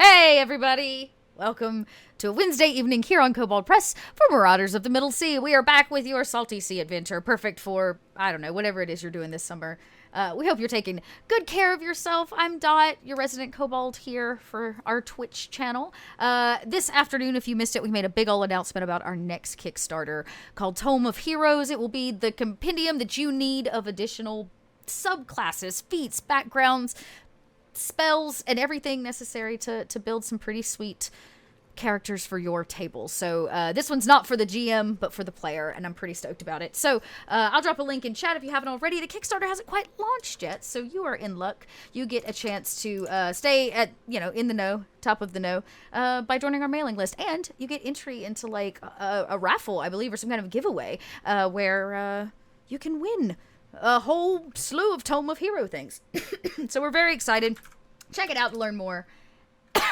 Hey, everybody! Welcome to a Wednesday evening here on Kobold Press for Marauders of the Middle Sea. We are back with your salty sea adventure, perfect for, I don't know, whatever it is you're doing this summer. We hope you're taking good care of yourself. I'm Dot, your resident Kobold, here for our Twitch channel. This afternoon, if you missed it, we made a big ol' announcement about our next Kickstarter called Tome of Heroes. It will be the compendium that you need of additional subclasses, feats, backgrounds, spells, and everything necessary to build some pretty sweet characters for your table. So this one's not for the GM, but for the player, and I'm pretty stoked about it. So I'll drop a link in chat if you haven't already. The Kickstarter hasn't quite launched yet, so you are in luck. You get a chance to stay at, in the know, top of the know, by joining our mailing list, and you get entry into like a raffle, I believe, or some kind of giveaway where you can win a whole slew of Tome of Hero things. So we're very excited. Check it out to learn more.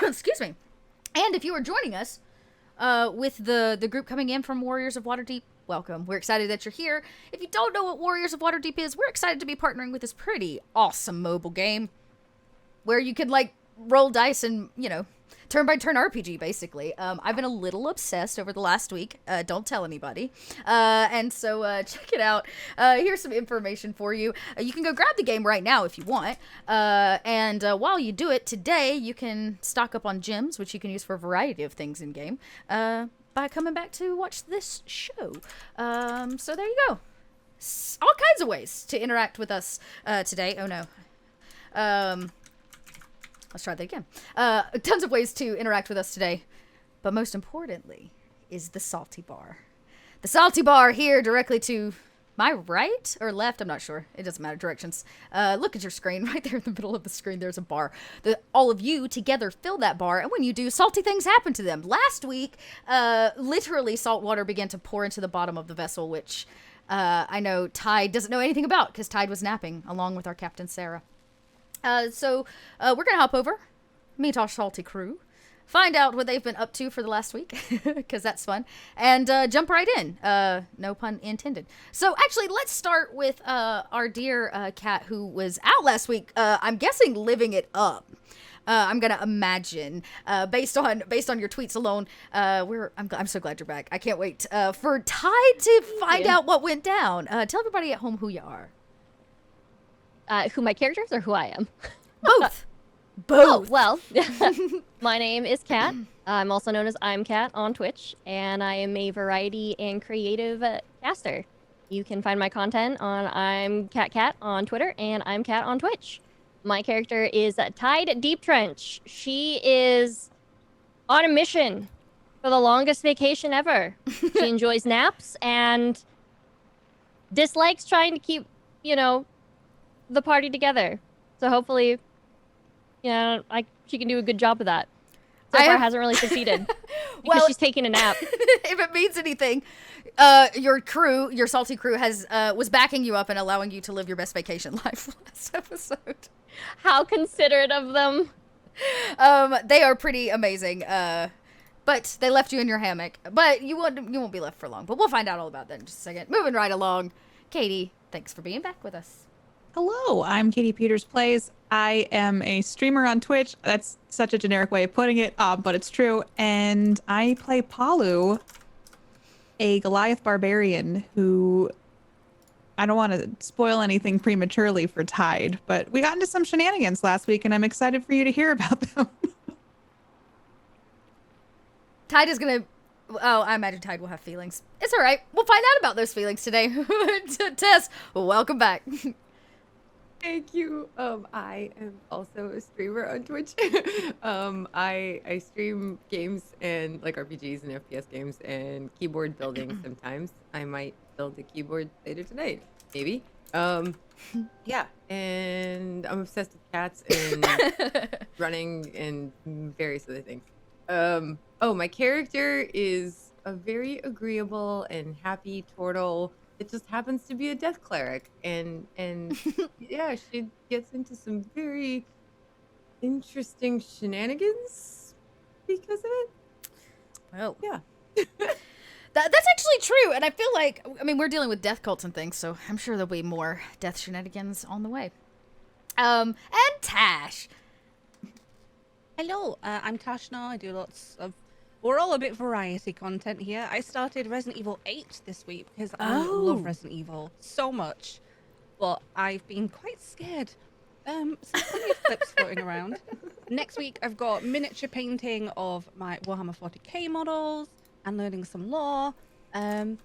Excuse me. And if you are joining us with the group coming in from Warriors of Waterdeep, welcome. We're excited that you're here. If you don't know what Warriors of Waterdeep is, we're excited to be partnering with this pretty awesome mobile game where you can like roll dice and, turn-by-turn RPG, basically. I've been a little obsessed over the last week. Don't tell anybody. And so check it out. Here's some information for you. You can go grab the game right now if you want. And while you do it, today you can stock up on gems, which you can use for a variety of things in-game, by coming back to watch this show. So there you go. All kinds of ways to interact with us today. Oh, no. Let's try that again. Tons of ways to interact with us today. But most importantly is the Salty Bar. The Salty Bar here directly to my right or left. I'm not sure. It doesn't matter. Directions. Look at your screen. Right there in the middle of the screen, there's a bar. All of you together fill that bar. And when you do, salty things happen to them. Last week, literally salt water began to pour into the bottom of the vessel, which I know Tide doesn't know anything about because Tide was napping along with our Captain Sarah. So we're going to hop over, meet our salty crew, find out what they've been up to for the last week, because that's fun, and jump right in. No pun intended. So actually, let's start with our dear Cat, who was out last week, I'm guessing living it up. I'm gonna imagine, based on your tweets alone. I'm so glad you're back. I can't wait for Tide to find out what went down. Tell everybody at home who you are. Who my characters or who I am? Both. Both. Oh, well, my name is Kat. I'm also known as I'm Kat on Twitch, and I am a variety and creative caster. You can find my content on I'm Cat on Twitter and I'm Kat on Twitch. My character is Tide Deep Trench. She is on a mission for the longest vacation ever. She enjoys naps and dislikes trying to keep, the party together. So hopefully, she can do a good job of that. So far hasn't really succeeded because she's taking a nap. If it means anything, your salty crew was backing you up and allowing you to live your best vacation life last episode. How considerate of them. They are pretty amazing. But they left you in your hammock. But you won't be left for long. But we'll find out all about that in just a second. Moving right along. Katie, thanks for being back with us. Hello, I'm Katie Peters Plays. I am a streamer on Twitch. That's such a generic way of putting it, but it's true. And I play Palu, a Goliath barbarian who, I don't want to spoil anything prematurely for Tide, but we got into some shenanigans last week, and I'm excited for you to hear about them. Tide is going to... Oh, I imagine Tide will have feelings. It's all right. We'll find out about those feelings today. Tess, welcome back. Thank you. I am also a streamer on Twitch. I stream games and like RPGs and FPS games and keyboard building sometimes. I might build a keyboard later tonight, maybe. Yeah, and I'm obsessed with cats and running and various other things. My character is a very agreeable and happy turtle. It just happens to be a death cleric, and yeah, she gets into some very interesting shenanigans because of it. Well, yeah. That's actually true, and I feel like, we're dealing with death cults and things, so I'm sure there'll be more death shenanigans on the way. And Tash. Hello, I'm Tashna. I do lots of. We're all a bit variety content here. I started Resident Evil 8 this week because I Oh. love Resident Evil so much, but I've been quite scared. So plenty of clips floating around. Next week, I've got miniature painting of my Warhammer 40k models and learning some lore. And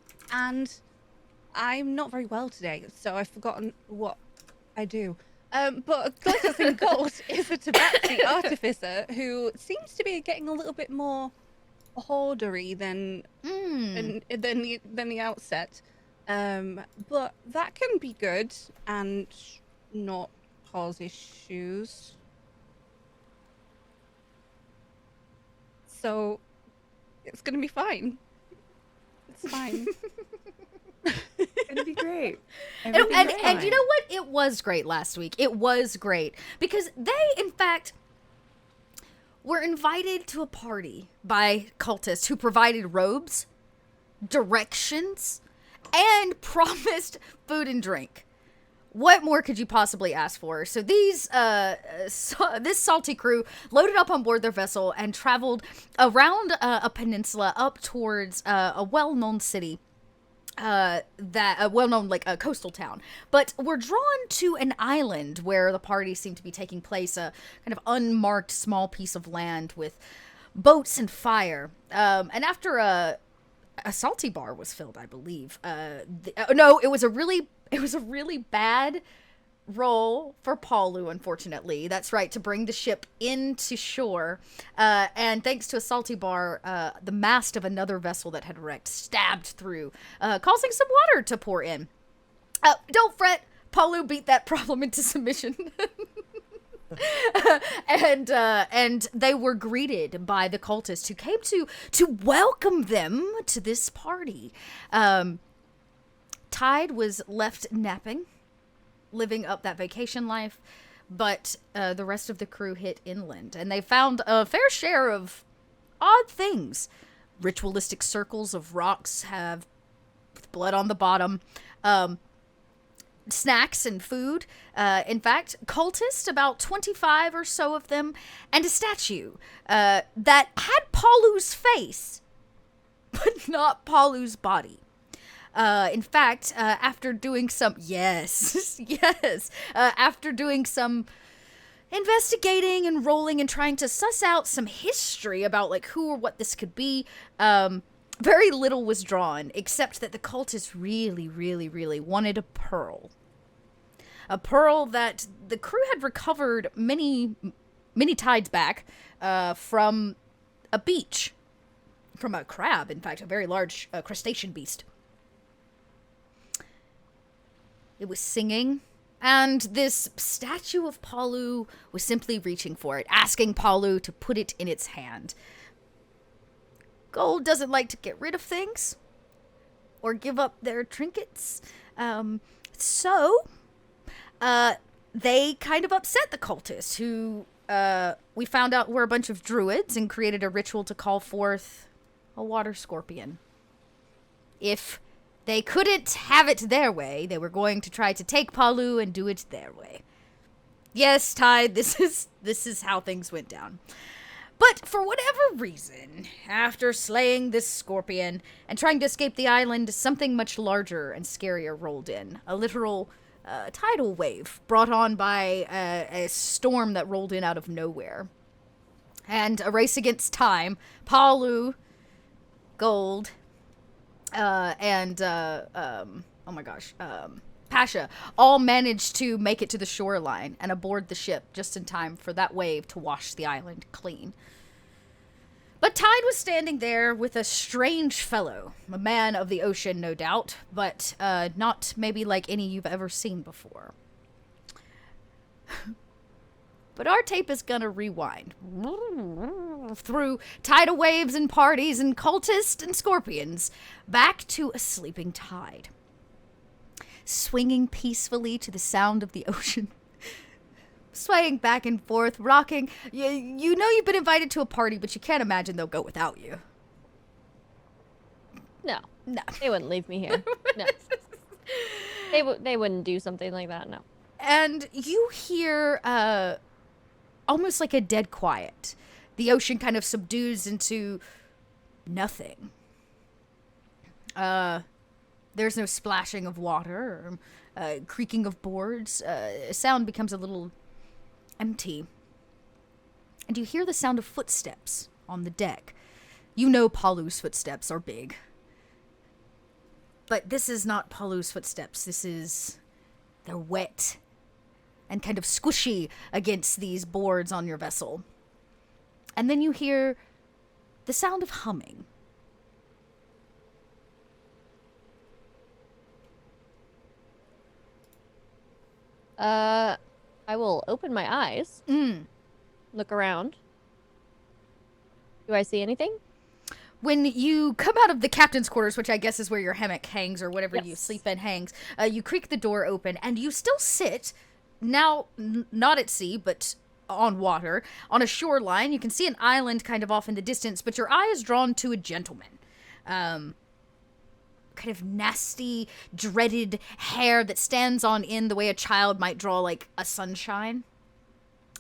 I'm not very well today, so I've forgotten what I do. But Glitters in Gold is a Tabaxi artificer who seems to be getting a little bit more hoardery than the outset. But that can be good and not cause issues. So it's gonna be fine. It's fine. It'll be great. And you know what? It was great last week. It was great because they, in fact, were invited to a party by cultists who provided robes, directions, and promised food and drink. What more could you possibly ask for? So these, this salty crew loaded up on board their vessel and traveled around a peninsula up towards a well-known city. Well-known, like a coastal town, but we're drawn to an island where the party seemed to be taking place, a kind of unmarked small piece of land with boats and fire. And after a salty bar was filled, I believe. No, it was a really bad roll for Paulu, unfortunately. That's right, to bring the ship into shore. And thanks to a salty bar, the mast of another vessel that had wrecked stabbed through, causing some water to pour in. Don't fret, Paulu beat that problem into submission. And they were greeted by the cultists who came to welcome them to this party. Tide was left napping, living up that vacation life, but the rest of the crew hit inland, and they found a fair share of odd things. Ritualistic circles of rocks have with blood on the bottom, snacks and food. In fact, cultists, about 25 or so of them, and a statue that had Paulu's face, but not Paulu's body. In fact, after doing some, after doing some investigating and rolling and trying to suss out some history about like who or what this could be, very little was drawn, except that the cultists really, really, really wanted a pearl. A pearl that the crew had recovered many tides back, from a beach, from a crab, in fact, a very large crustacean beast. It was singing, and this statue of Paulu was simply reaching for it, asking Paulu to put it in its hand. Gold doesn't like to get rid of things or give up their trinkets, so they kind of upset the cultists, who we found out were a bunch of druids, and created a ritual to call forth a water scorpion. If they couldn't have it their way, they were going to try to take Paulu and do it their way. Yes, Tide, this is how things went down. But for whatever reason, after slaying this scorpion and trying to escape the island, something much larger and scarier rolled in. A literal tidal wave brought on by a storm that rolled in out of nowhere. And a race against time, Paulu, Gold, Pasha all managed to make it to the shoreline and aboard the ship just in time for that wave to wash the island clean. But Tide was standing there with a strange fellow, a man of the ocean, no doubt, but not maybe like any you've ever seen before. But our tape is gonna rewind through tidal waves and parties and cultists and scorpions back to a sleeping Tide, swinging peacefully to the sound of the ocean, swaying back and forth, rocking. You know you've been invited to a party, but you can't imagine they'll go without you. No, No. they wouldn't leave me here. No, they wouldn't do something like that. No. And you hear almost like a dead quiet. The ocean kind of subdues into nothing. There's no splashing of water or creaking of boards. Sound becomes a little empty. And you hear the sound of footsteps on the deck. You know Palu's footsteps are big. But this is not Palu's footsteps. They're wet and kind of squishy against these boards on your vessel. And then you hear the sound of humming. I will open my eyes. Look around. Do I see anything? When you come out of the captain's quarters, which I guess is where your hammock hangs or whatever you sleep in hangs, you creak the door open and you still sit, now not at sea, but on water, on a shoreline. You can see an island kind of off in the distance, but your eye is drawn to a gentleman. Kind of nasty, dreaded hair that stands on end the way a child might draw like a sunshine.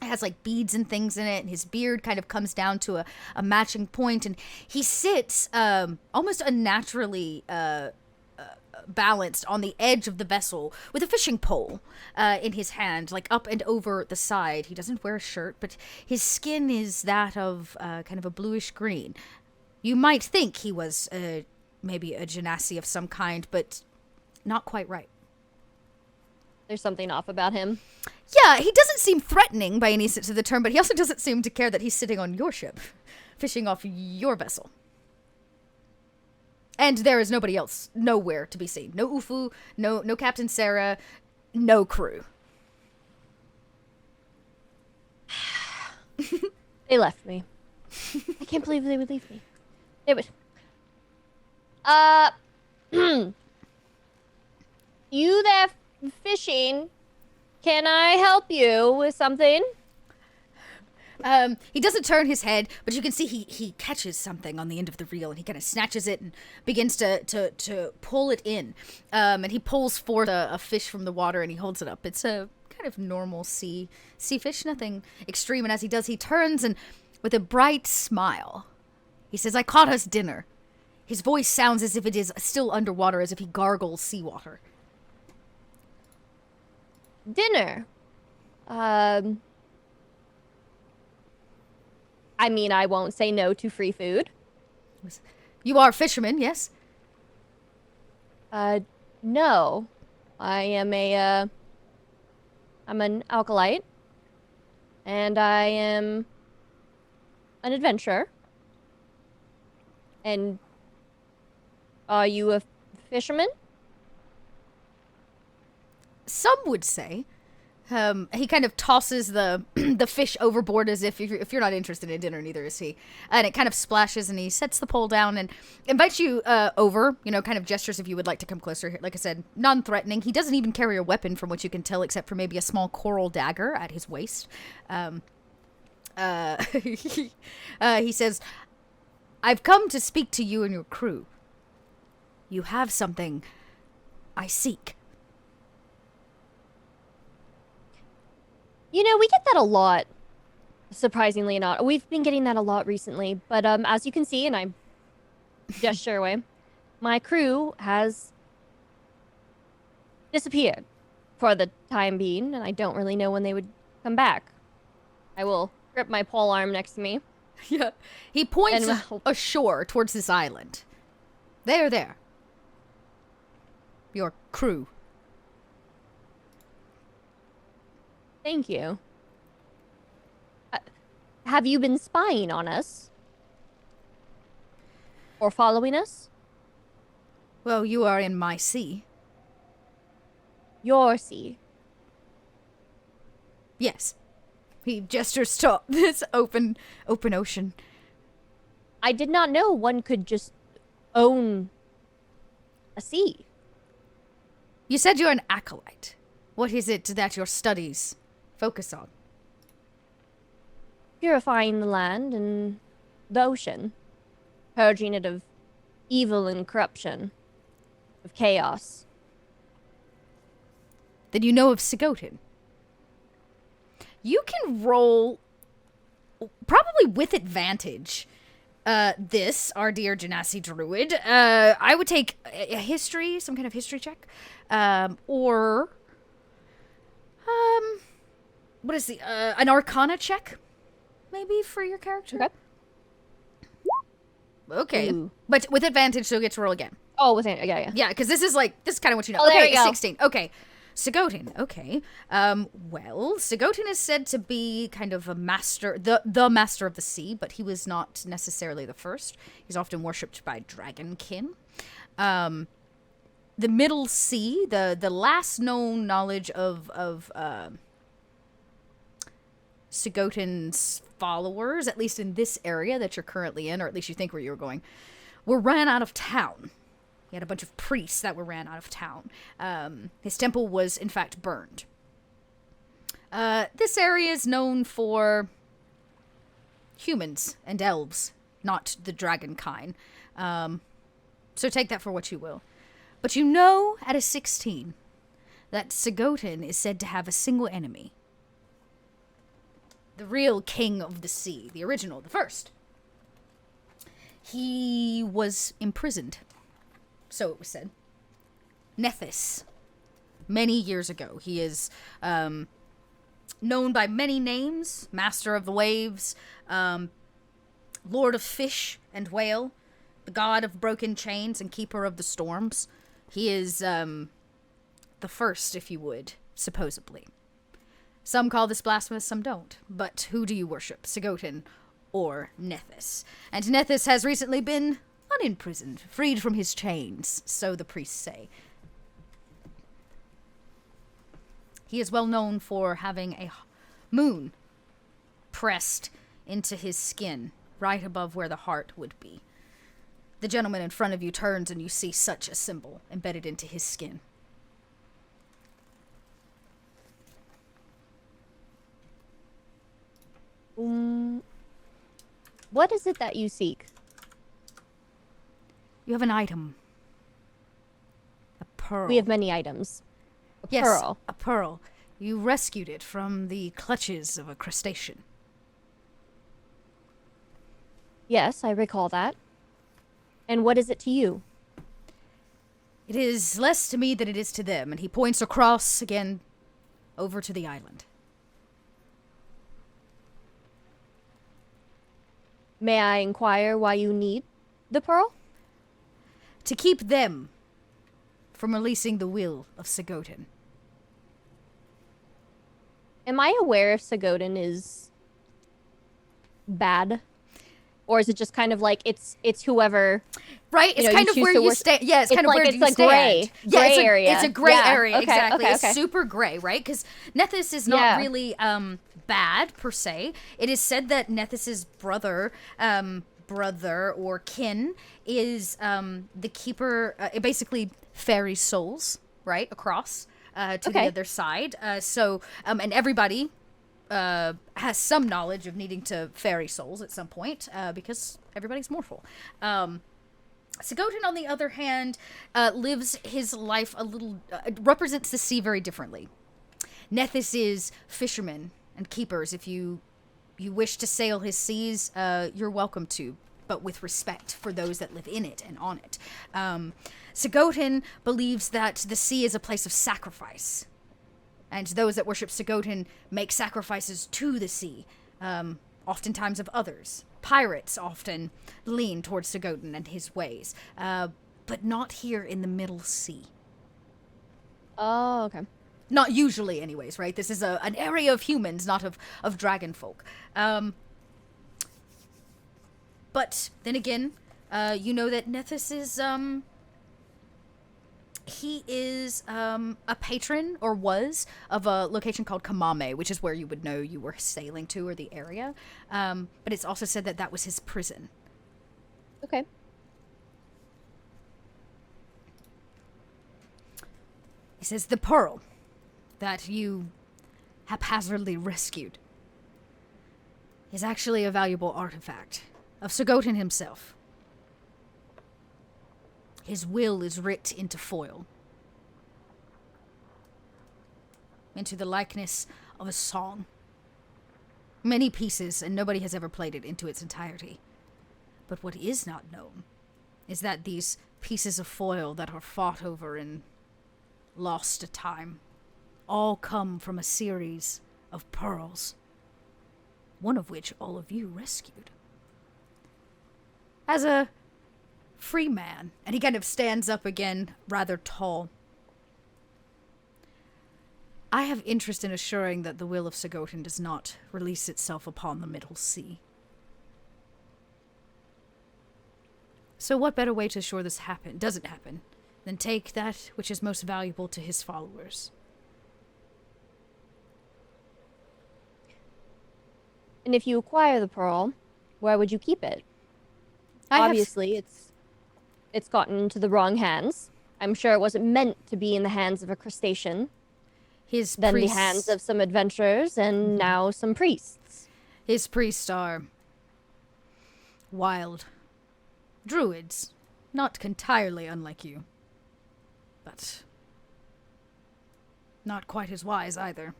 It has like beads and things in it, and his beard kind of comes down to a matching point, and he sits almost unnaturally balanced on the edge of the vessel with a fishing pole in his hand, like up and over the side. He doesn't wear a shirt, but his skin is that of kind of a bluish green. You might think he was maybe a genasi of some kind, but not quite right. There's something off about him. Yeah, he doesn't seem threatening by any sense of the term, but he also doesn't seem to care that he's sitting on your ship, fishing off your vessel. And there is nobody else, nowhere to be seen. No Ufu, no Captain Sarah, no crew. They left me. I can't believe they would leave me. They would. You there fishing? Can I help you with something? He doesn't turn his head, but you can see he catches something on the end of the reel, and he kind of snatches it and begins to pull it in. And he pulls forth a fish from the water, and he holds it up. It's a kind of normal sea fish, nothing extreme. And as he does, he turns and with a bright smile, he says, "I caught us dinner." His voice sounds as if it is still underwater, as if he gargles seawater. Dinner? I mean, I won't say no to free food. You are a fisherman, yes? No. I am I'm an alkalite. And I am an adventurer. And are you a fisherman? Some would say. He kind of tosses the the fish overboard as if you're not interested in dinner, neither is he. And it kind of splashes, and he sets the pole down and invites you over, kind of gestures if you would like to come closer. Like I said, non-threatening. He doesn't even carry a weapon from what you can tell, except for maybe a small coral dagger at his waist. He says, "I've come to speak to you and your crew. You have something I seek." We get that a lot, surprisingly enough. We've been getting that a lot recently. But as you can see, and I gesture away, my crew has disappeared for the time being, and I don't really know when they would come back. I will grip my pole arm next to me. Yeah. He points And ashore towards this island. There. Your crew. Thank you. Have you been spying on us? Or following us? Well, you are in my sea. Your sea. Yes. He gestures to this open ocean. I did not know one could just own a sea. You said you're an acolyte. What is it that your studies focus on? Purifying the land and the ocean. Purging it of evil and corruption. Of chaos. Then you know of Sigotin. You can roll probably with advantage. This, our dear Genasi Druid, I would take a history, some kind of history check, or what is an Arcana check, maybe for your character. Okay, Ooh. but with advantage, so you get to roll again. Oh, with it. Yeah. Yeah, because this is kind of what you know. Oh, there okay, we go. 16. Okay. Sigotin, okay. Well, Sigotin is said to be kind of a master, the master of the sea, but he was not necessarily the first. He's often worshipped by dragonkin. The Middle Sea, the last known knowledge of Sigotin's followers, at least in this area that you're currently in, or at least you think where you're going, were ran out of town. He had a bunch of priests that were ran out of town. His temple was, in fact, burned. This area is known for humans and elves, not the dragon kind. So take that for what you will. But you know, at a 16, that Sigotin is said to have a single enemy. The real king of the sea, the original, the first. He was imprisoned. So it was said. Nethys. Many years ago. He is known by many names. Master of the Waves. Lord of Fish and Whale. The God of Broken Chains and Keeper of the Storms. He is the first, if you would, supposedly. Some call this blasphemous, some don't. But who do you worship? Sigotin or Nethys? And Nethys has recently been unimprisoned, freed from his chains, so the priests say. He is well known for having a moon pressed into his skin, right above where the heart would be. The gentleman in front of you turns and you see such a symbol embedded into his skin. What is it that you seek? You have an item. A pearl. We have many items. Yes, Pearl. a pearl. You rescued it from the clutches of a crustacean. Yes, I recall that. And what is it to you? It is less to me than it is to them, and he points across again over to the island. May I inquire why you need the pearl? To keep them from releasing the will of Sigotin. Am I aware if Sigotin is bad? Or is it just kind of like it's whoever, right? It's you kind of choose where to you worship? stand. Yeah, it's kind of like, where it's you like stand. gray It's area. a gray Yeah. area, Okay, exactly. okay, It's okay. super gray, right? Because Nethys is not Yeah. really bad per se. It is said that Nethys's brother or kin is the keeper, basically fairy souls, right, across to the Okay. other side. And everybody has some knowledge of needing to ferry souls at some point, because everybody's mortal. Sigotin, on the other hand, lives his life represents the sea very differently. Nethys is fishermen and keepers. If you wish to sail his seas, you're welcome to, but with respect for those that live in it and on it. Sigotin believes that the sea is a place of sacrifice. And those that worship Sigotin make sacrifices to the sea, oftentimes of others. Pirates often lean towards Sigotin and his ways, but not here in the Middle Sea. Oh, okay. Not usually, anyways, right? This is an area of humans, not of dragon folk. But then again, you know that Nethys is... he is a patron, or was, of a location called Kamame, which is where you would know you were sailing to, or the area. But it's also said that that was his prison. Okay. He says, the pearl that you haphazardly rescued is actually a valuable artifact of Sigotin himself. His will is writ into foil, into the likeness of a song. Many pieces, and nobody has ever played it into its entirety. But what is not known is that these pieces of foil that are fought over and lost to time all come from a series of pearls, one of which all of you rescued. As a free man, and he kind of stands up again, rather tall, I have interest in assuring that the will of Sagotin does not release itself upon the Middle Sea. So what better way to assure this doesn't happen than take that which is most valuable to his followers? And if you acquire the pearl, where would you keep it? Obviously, it's gotten into the wrong hands. I'm sure it wasn't meant to be in the hands of a crustacean. Then the hands of some adventurers, and now some priests. His priests are wild druids, not entirely unlike you, but not quite as wise either,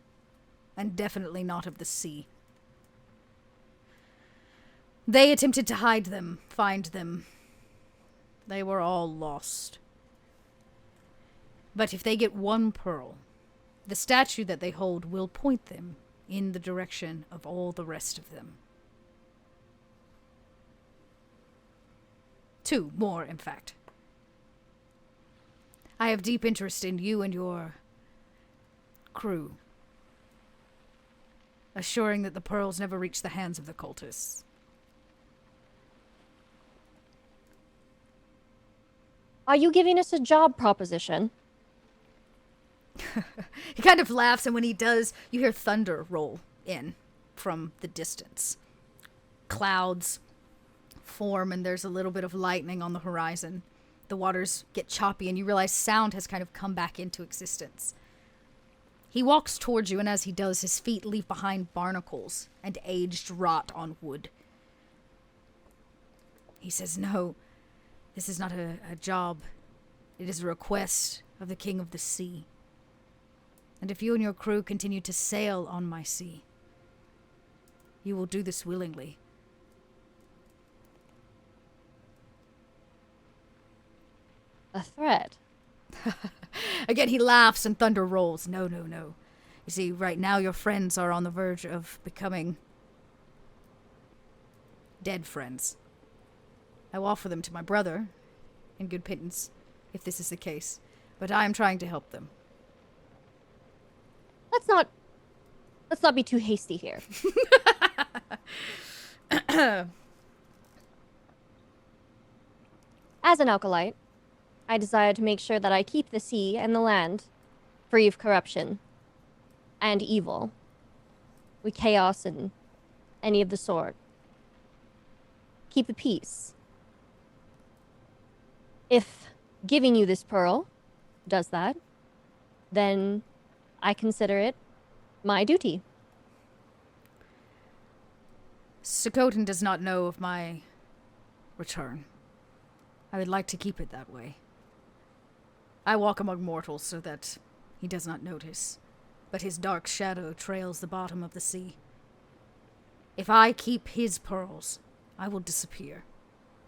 and definitely not of the sea. They attempted to hide them, find them. They were all lost. But if they get one pearl, the statue that they hold will point them in the direction of all the rest of them. 2 more, in fact. I have deep interest in you and your crew, assuring that the pearls never reach the hands of the cultists. Are you giving us a job proposition? He kind of laughs, and when he does, you hear thunder roll in from the distance. Clouds form, and there's a little bit of lightning on the horizon. The waters get choppy, and you realize sound has kind of come back into existence. He walks towards you, and as he does, his feet leave behind barnacles and aged rot on wood. He says, "No, this is not a job. It is a request of the King of the Sea. And if you and your crew continue to sail on my sea, you will do this willingly." A threat? Again, he laughs and thunder rolls. No, no, no. You see, right now your friends are on the verge of becoming dead friends. I will offer them to my brother in good pittance, if this is the case. But I am trying to help them. Let's not be too hasty here. As an alkalite, I desire to make sure that I keep the sea and the land free of corruption and evil, with chaos and any of the sort. Keep the peace. If giving you this pearl does that, then I consider it my duty. Sakotin does not know of my return. I would like to keep it that way. I walk among mortals so that he does not notice, but his dark shadow trails the bottom of the sea. If I keep his pearls, I will disappear,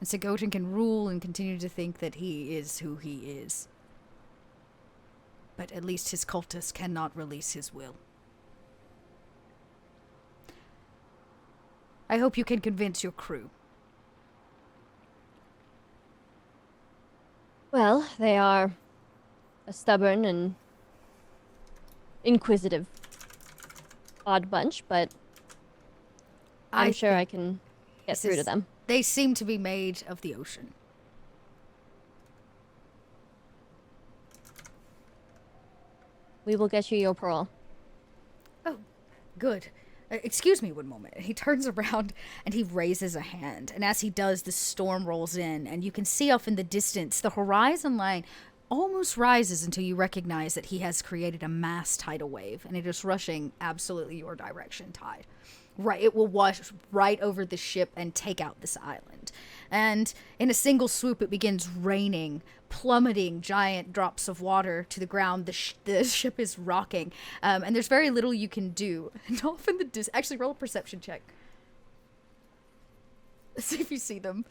and Sakotin can rule and continue to think that he is who he is. But at least his cultists cannot release his will. I hope you can convince your crew. Well, they are a stubborn and inquisitive odd bunch, but I'm sure I can get through to them. They seem to be made of the ocean. We will get you your pearl. Oh, good. Excuse me one moment. He turns around and he raises a hand. And as he does, the storm rolls in. And you can see off in the distance, the horizon line almost rises until you recognize that he has created a mass tidal wave. And it is rushing absolutely your direction, tide. Right, it will wash right over the ship and take out this island. and in a single swoop it begins raining, plummeting giant drops of water to the ground. The ship is rocking, and there's very little you can do. And off in the actually roll a perception check. Let's see if you see them.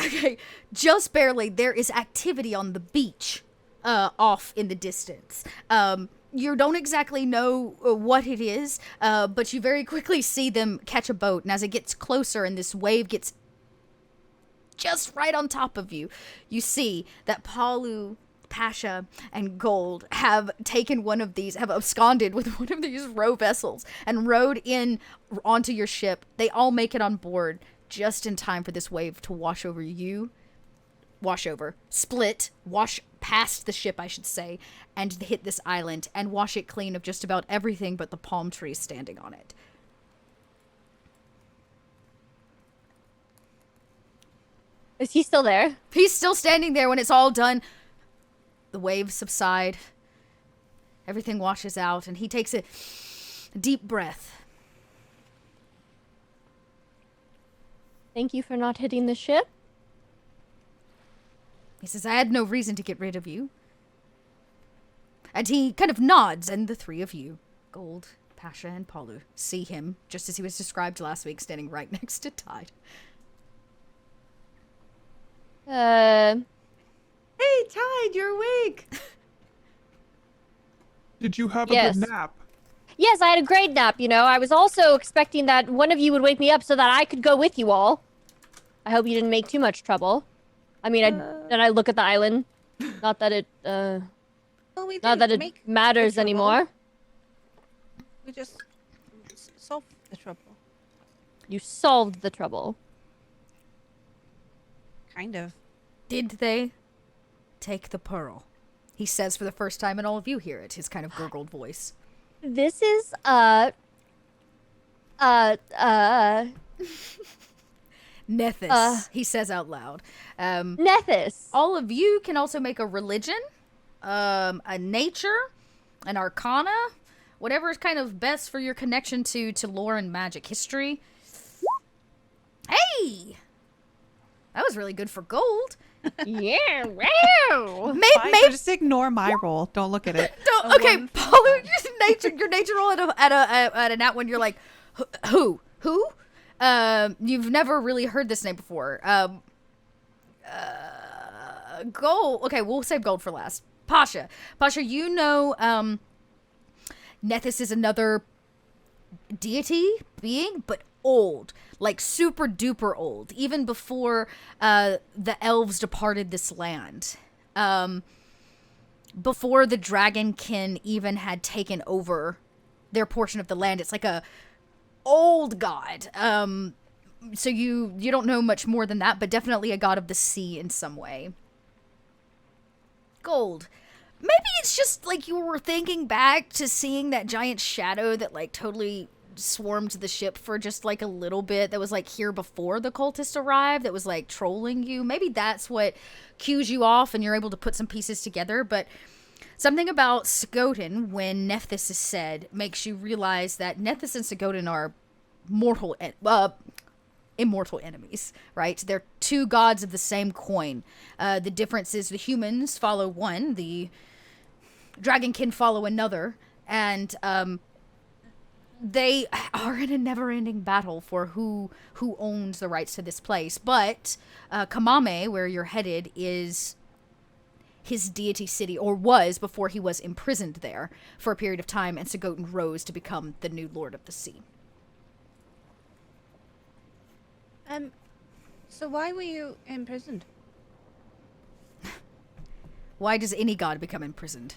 Okay, just barely. There is activity on the beach, off in the distance. You don't exactly know what it is, but you very quickly see them catch a boat, and as it gets closer and this wave gets just right on top of you, you see that Palu, Pasha, and Gold have taken have absconded with one of these row vessels and rowed in onto your ship. They all make it on board just in time for this wave to wash past the ship, I should say, and hit this island and wash it clean of just about everything but the palm trees standing on it. Is he still there? He's still standing there when it's all done. The waves subside. Everything washes out, and he takes a deep breath. Thank you for not hitting the ship. He says, I had no reason to get rid of you. And he kind of nods, and the three of you, Gold, Pasha, and Palu, see him, just as he was described last week, standing right next to Tide. Hey, Tide, you're awake. Did you have Yes. a good nap? Yes, I had a great nap, you know. I was also expecting that one of you would wake me up so that I could go with you all. I hope you didn't make too much trouble. I mean, then I look at the island. Not that it, Well, we not that didn't it make the matters trouble. anymore. We just solved the trouble. You solved the trouble. Kind of. Did they take the pearl? He says for the first time, and all of you hear it, his kind of gurgled voice. This is, Nethys, he says out loud. Nethys. All of you can also make a religion, a nature, an arcana, whatever is kind of best for your connection to lore and magic history. Hey! That was really good for Gold. Yeah, wow. Fine, just ignore my roll. Don't look at it. Okay, Paul, your nature roll at a nat one, you're like, who? You've never really heard this name before. Gold. Okay, we'll save Gold for last. Pasha, you know, Nethys is another deity being, but old, like super duper old, even before the elves departed this land. Before the dragonkin even had taken over their portion of the land. It's like a old god. So you don't know much more than that, but definitely a god of the sea in some way. Gold. Maybe it's just like you were thinking back to seeing that giant shadow that like totally swarmed the ship for just like a little bit, that was like here before the cultists arrived, that was like trolling you. Maybe that's what cues you off and you're able to put some pieces together. But something about Sigotin, when Nethys is said, makes you realize that Nethys and Sigotin are immortal enemies, right? They're two gods of the same coin. The difference is the humans follow one, the dragonkin follow another, and they are in a never-ending battle for who owns the rights to this place. But Kamame, where you're headed, is his deity city, or was before he was imprisoned there for a period of time, and Sigotin rose to become the new lord of the sea. So why were you imprisoned? Why does any god become imprisoned?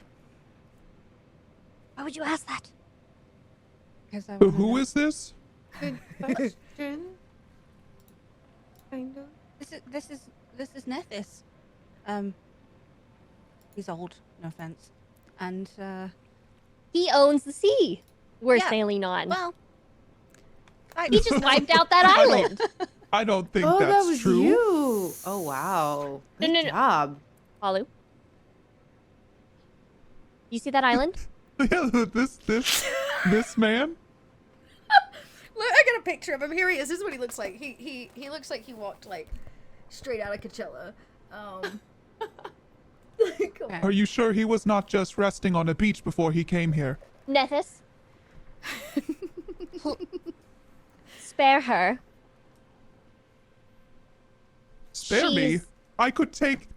Why would you ask that? Because I Who is this? Good question. Kind of. This is Nethys. He's old, no offense. And He owns the sea we're Yeah, sailing on. well, He just wiped out that island. I don't think Oh, that's that was true. you. Oh, wow. No, Good no, no. job. Palu. You see that island? Yeah, this man. I got a picture of him. Here he is. This is what he looks like. He looks like he walked like straight out of Coachella. Come on. Are you sure he was not just resting on a beach before he came here? Nethys. Spare her. Spare me? She's- I could take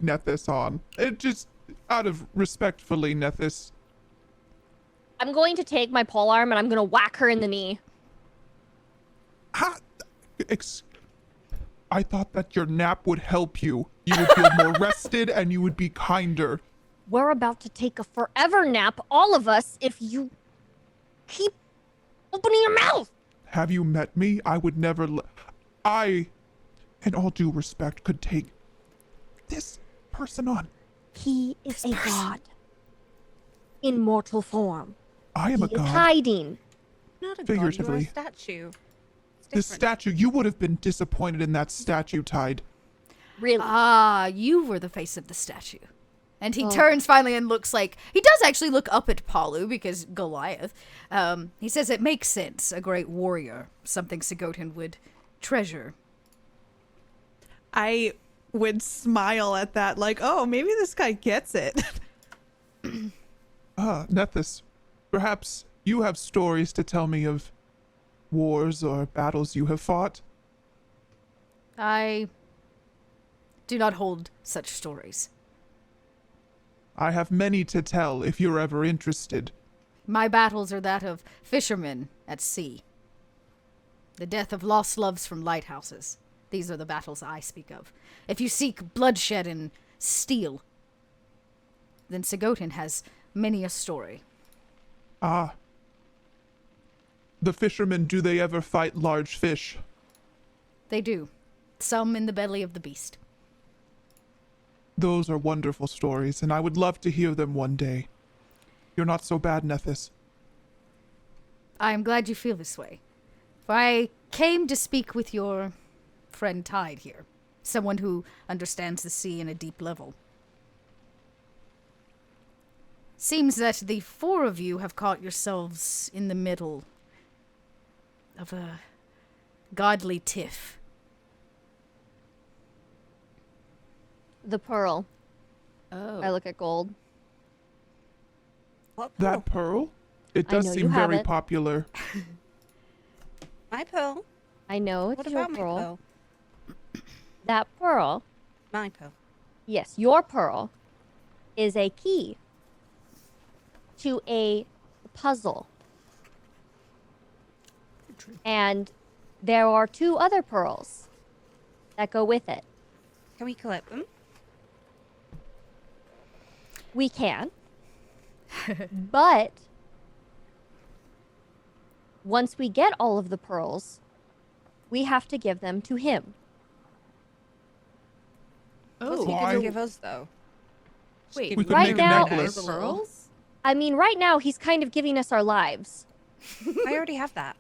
Nethys on. It just out of respectfully, Nethys. I'm going to take my polearm and I'm going to whack her in the knee. Ha! I thought that your nap would help you. You would feel more rested and you would be kinder. We're about to take a forever nap, all of us, if you keep opening your mouth. Have you met me? I would never I, in all due respect, could take this person on. He is a god. In mortal form. I am He a is god. hiding. Not a god, Figuratively. you're a statue. It's The different. statue, you would have been disappointed in that statue, Tide. Really? Ah, you were the face of the statue. And he Oh. turns finally and looks like he does actually look up at Palu because Goliath. He says it makes sense. A great warrior, something Sigotin would treasure. I would smile at that, like, oh, maybe this guy gets it. Nethys, perhaps you have stories to tell me of wars or battles you have fought? I do not hold such stories. I have many to tell if you're ever interested. My battles are that of fishermen at sea. The death of lost loves from lighthouses. These are the battles I speak of. If you seek bloodshed and steel, then Sigotin has many a story. Ah. The fishermen, do they ever fight large fish? They do. Some in the belly of the beast. Those are wonderful stories, and I would love to hear them one day. You're not so bad, Nethys. I am glad you feel this way. For I came to speak with your friend Tide here. Someone who understands the sea in a deep level. Seems that the four of you have caught yourselves in the middle of a godly tiff. The pearl. Oh. I look at gold. What That pearl? pearl? It I does know you seem have very it. popular. My pearl? I know it's What your about my pearl. pearl? That pearl, My pearl. yes, your pearl, is a key to a puzzle. And there are 2 other pearls that go with it. Can we collect them? We can. But once we get all of the pearls, we have to give them to him. What's he Why? gonna give us though? Just Wait, give We you could right make now- a necklace. Pearls? I mean, right now he's kind of giving us our lives. I already have that.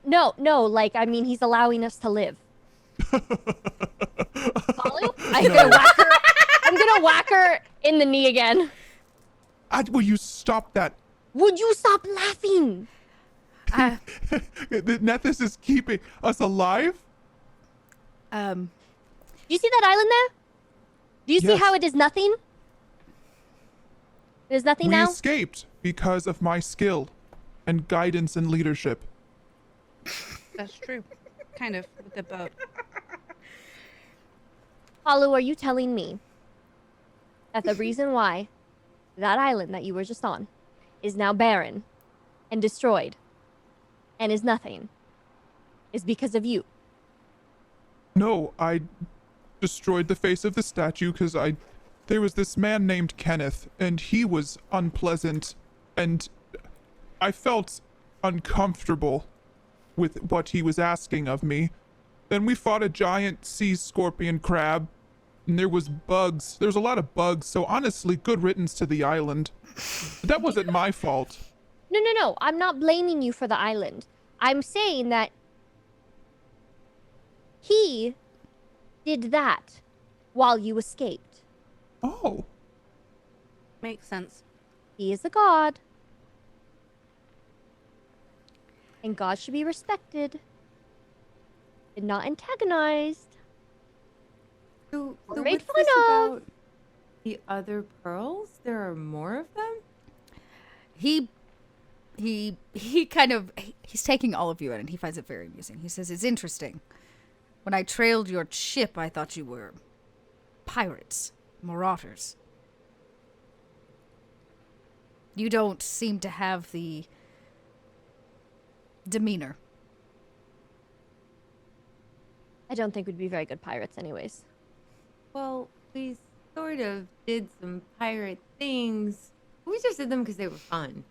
No, like, I mean, he's allowing us to live. Palu? I'm gonna whack her in the knee again. Will you stop that? Would you stop laughing? Nethys is keeping us alive? Do you see that island there? Do you see Yes. how it is nothing? It is nothing We now? escaped because of my skill and guidance and leadership. That's true. Kind of with the boat. Palu, are you telling me that the reason why that island that you were just on is now barren and destroyed and is nothing is because of you? No, I destroyed the face of the statue because there was this man named Kenneth, and he was unpleasant, and I felt uncomfortable with what he was asking of me. Then we fought a giant sea scorpion crab, and there was bugs. There's a lot of bugs, so honestly, good riddance to the island. But that wasn't my fault. No. I'm not blaming you for the island. I'm saying that he did that while you escaped. Oh, Makes sense. He is a god. And God should be respected and not antagonized. So Or made what's fun this of. about the other pearls? There are more of them? He kind of he's taking all of you in, and he finds it very amusing. He says, "It's interesting. When I trailed your ship, I thought you were pirates, marauders. You don't seem to have the demeanor." I don't think we'd be very good pirates, anyways. Well, we sort of did some pirate things. We just did them because they were fun.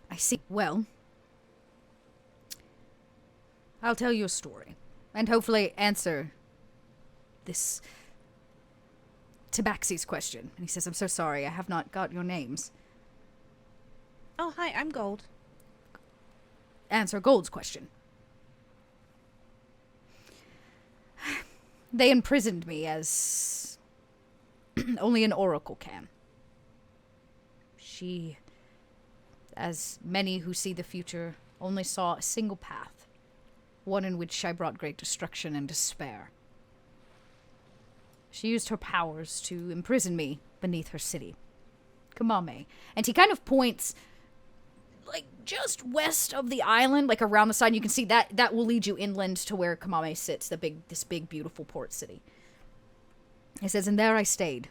I see. Well, I'll tell you a story, and hopefully answer this Tabaxi's question. And he says, "I'm so sorry, I have not got your names." Oh, hi, I'm Gold. Answer Gold's question. They imprisoned me as only an oracle can. She, as many who see the future, only saw a single path, one in which I brought great destruction and despair. She used her powers to imprison me beneath her city, Kamame. And he kind of points, like, just west of the island, like around the side. You can see that will lead you inland to where Kamame sits, this big, beautiful port city. He says, "And there I stayed.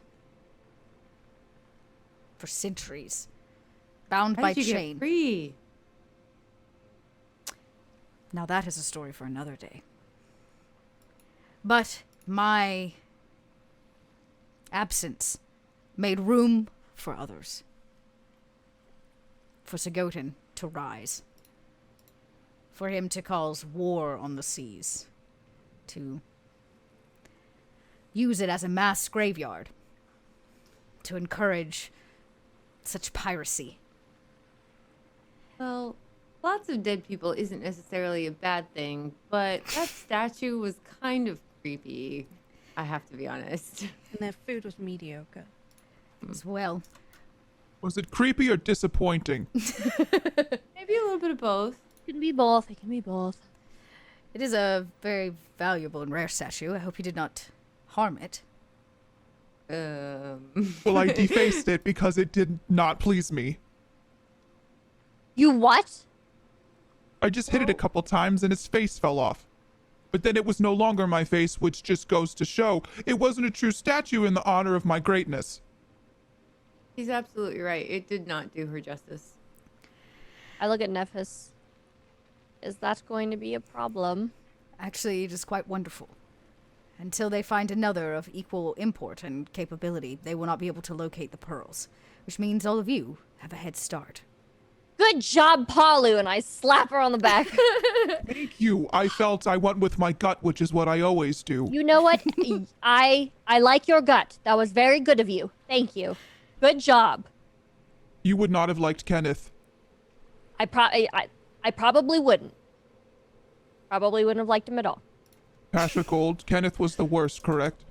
For centuries. Bound How by did you chain." get free? Now that is a story for another day. But my absence made room for others. For Sagotin to rise. For him to cause war on the seas. To use it as a mass graveyard. To encourage such piracy. Well, lots of dead people isn't necessarily a bad thing, but that statue was kind of creepy. I have to be honest. And their food was mediocre. As well. Was it creepy or disappointing? Maybe a little bit of both. It can be both. It can be both. It is a very valuable and rare statue. I hope you did not harm it. Well, I defaced it because it did not please me. You what? I just hit it a couple times and its face fell off. But then it was no longer my face, which just goes to show it wasn't a true statue in the honor of my greatness. He's absolutely right. It did not do her justice. I look at Nephis. Is that going to be a problem? Actually, it is quite wonderful. Until they find another of equal import and capability, they will not be able to locate the pearls. Which means all of you have a head start. Good job, Palu! And I slap her on the back. Thank you. I felt I went with my gut, which is what I always do. You know what? I like your gut. That was very good of you. Thank you. Good job. You would not have liked Kenneth. I probably wouldn't. Probably wouldn't have liked him at all. Pasha Gold, Kenneth was the worst, correct?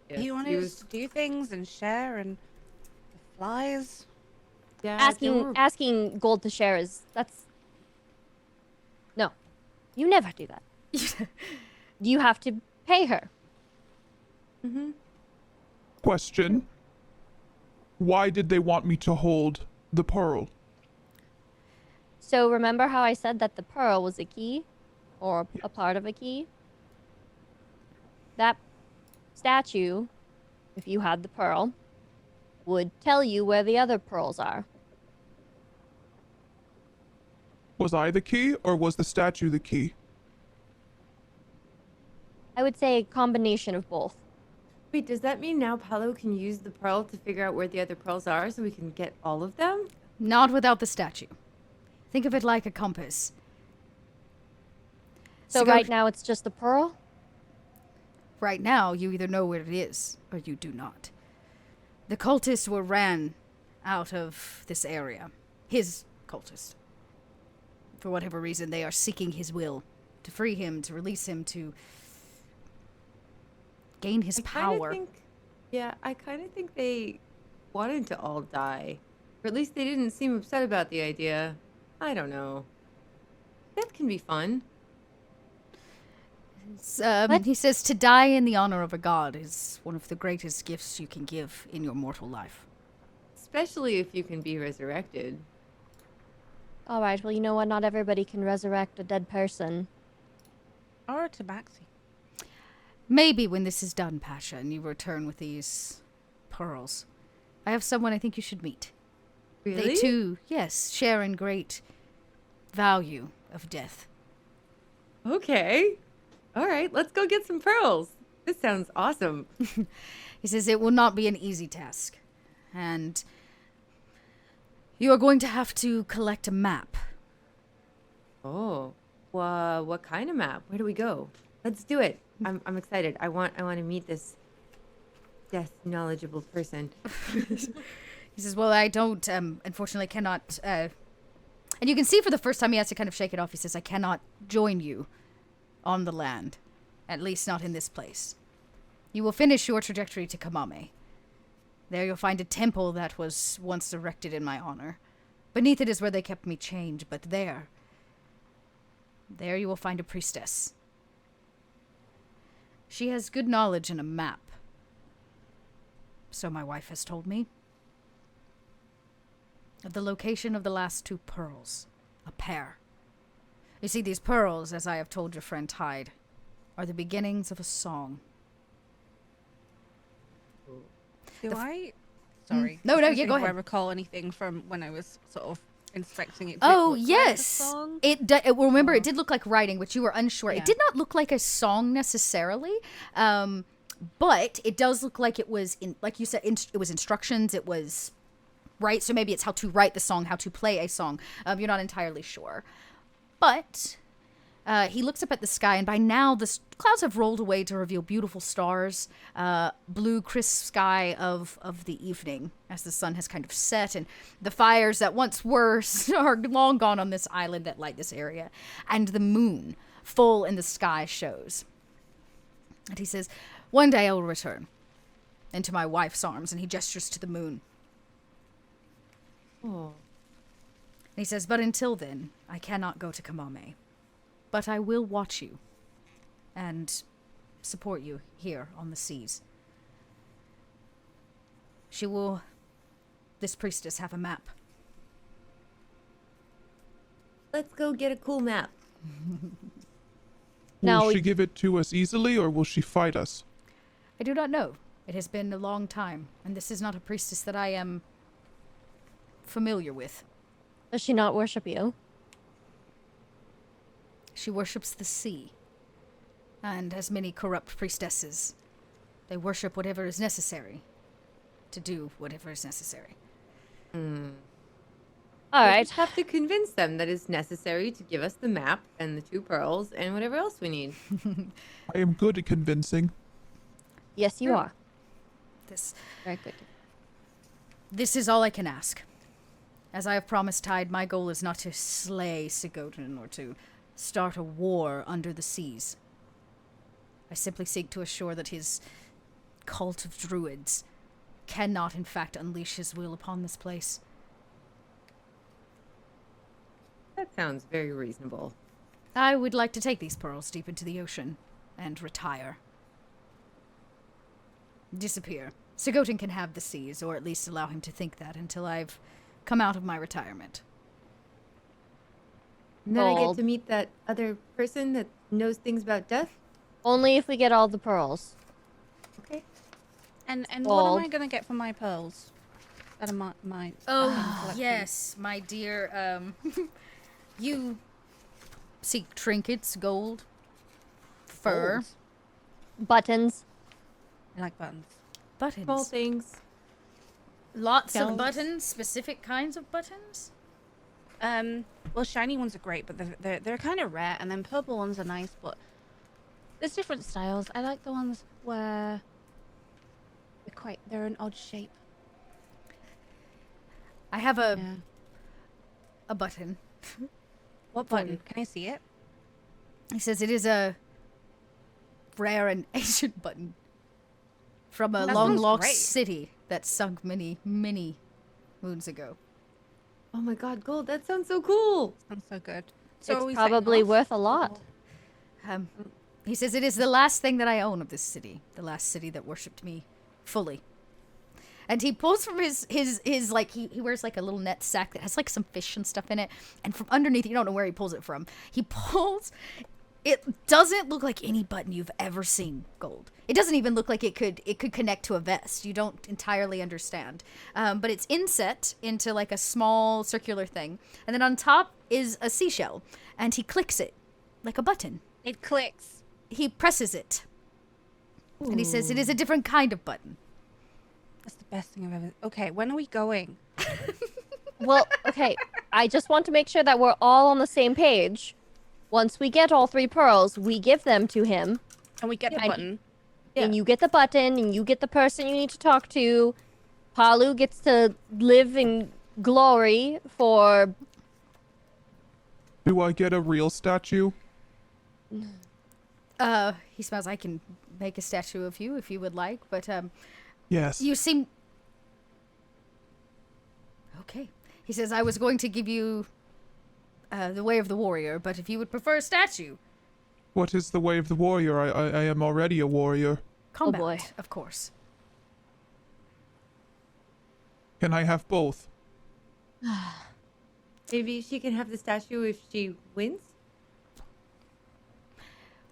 Yes, He wanted he us was- to do things and share and the flies. Yeah, there were- Asking Gold to share that's no. You never do that. You have to pay her. Question. Why did they want me to hold the pearl? So remember how I said that the pearl was a key? Or a part of a key? That statue, if you had the pearl, would tell you where the other pearls are. Was I the key, or was the statue the key? I would say a combination of both. Wait, does that mean now Paolo can use the pearl to figure out where the other pearls are so we can get all of them? Not without the statue. Think of it like a compass. So right now it's just the pearl? Right now, you either know where it is, or you do not. The cultists were ran out of this area. His cultists. For whatever reason, they are seeking his will. To free him, to release him, to gain his power. I kind of think they wanted to all die. Or at least they didn't seem upset about the idea. I don't know. That can be fun. What? He says to die in the honor of a god is one of the greatest gifts you can give in your mortal life. Especially if you can be resurrected. All right. Well, you know what? Not everybody can resurrect a dead person. Or a tabaxi. Maybe when this is done, Pasha, and you return with these pearls, I have someone I think you should meet. Really? They too, yes, share in great value of death. Okay. All right, let's go get some pearls. This sounds awesome. He says it will not be an easy task, and you are going to have to collect a map. Oh, what kind of map? Where do we go? Let's do it. I'm excited. I want to meet this death knowledgeable person. He says, well, I don't, unfortunately cannot, and you can see for the first time he has to kind of shake it off. He says, I cannot join you on the land, at least not in this place. You will finish your trajectory to Kamame. There you'll find a temple that was once erected in my honor. Beneath it is where they kept me chained, but there you will find a priestess. She has good knowledge in a map. So my wife has told me. Of the location of the last 2 pearls. A pair. You see, these pearls, as I have told your friend Hyde, are the beginnings of a song. Sorry. No, I was yeah, thinking go if I ahead. recall anything from when I was sort of inspecting it. Did it Oh, look like a yes. song? Remember, it did look like writing, which you were unsure. Yeah. It did not look like a song necessarily, but it does look like it was, like you said, it was instructions. It was, right? So maybe it's how to write the song, how to play a song. You're not entirely sure. But he looks up at the sky, and by now the clouds have rolled away to reveal beautiful stars, blue, crisp sky of the evening as the sun has kind of set, and the fires that once were are long gone on this island that light this area, and the moon full in the sky shows. And he says, one day I will return into my wife's arms, and he gestures to the moon. Oh. And he says, but until then, I cannot go to Kamame. But I will watch you and support you here on the seas. This priestess, have a map. Let's go get a cool map. Now Will she give it to us easily, or will she fight us? I do not know. It has been a long time, and this is not a priestess that I am familiar with. Does she not worship you? She worships the sea, and as many corrupt priestesses, they worship whatever is necessary to do whatever is necessary. All We right. just have to convince them that it's necessary to give us the map and the 2 pearls and whatever else we need. I am good at convincing. Yes, you are. This Very good. This is all I can ask. As I have promised Tide, my goal is not to slay Sigotin or to start a war under the seas. I simply seek to assure that his cult of druids cannot, in fact, unleash his will upon this place. That sounds very reasonable. I would like to take these pearls deep into the ocean and retire. Disappear. Sigotin can have the seas, or at least allow him to think that until I've come out of my retirement. And then I get Kobold. to meet that other person that knows things about death. Only if we get all the pearls. Okay. And what am Kobold. I gonna get for my pearls? That are my Oh, collection. yes, my dear, you seek trinkets, gold, fur, Gold. Buttons. I like buttons. buttons. Small things. Lots of Shells. buttons, specific kinds of buttons? Well, shiny ones are great, but they're kind of rare, and then purple ones are nice, but there's different styles. I like the ones where they're an odd shape. I have a Yeah. a button. What For button? you. Can I see it? He says it is a rare and ancient button from a That long sounds lost great. city that sunk many, many moons ago. Oh my god, gold, that sounds so cool. Sounds so good. So are it's we setting probably off? worth a lot. He says, it is the last thing that I own of this city. The last city that worshipped me fully. And he pulls from his like, he wears like a little net sack that has like some fish and stuff in it. And from underneath, you don't know where he pulls it from. He pulls, it doesn't look like any button you've ever seen, Gold. It doesn't even look like it could connect to a vest. You don't entirely understand. But it's inset into like a small circular thing. And then on top is a seashell. And he clicks it like a button. It clicks. He presses it. And he says, it is a different kind of button. That's the best thing I've ever. Okay, when are we going? Well, okay. I just want to make sure that we're all on the same page. Once we get all 3 pearls, we give them to him. And we get the And- button. And you get the button, and you get the person you need to talk to. Palu gets to live in glory for... Do I get a real statue? He smiles. I can make a statue of you if you would like, but Yes. you seem okay. He says, I was going to give you the way of the warrior, but if you would prefer a statue, What is the way of the warrior? I am already a warrior. combat, boy. of course. Can I have both? Maybe she can have the statue if she wins.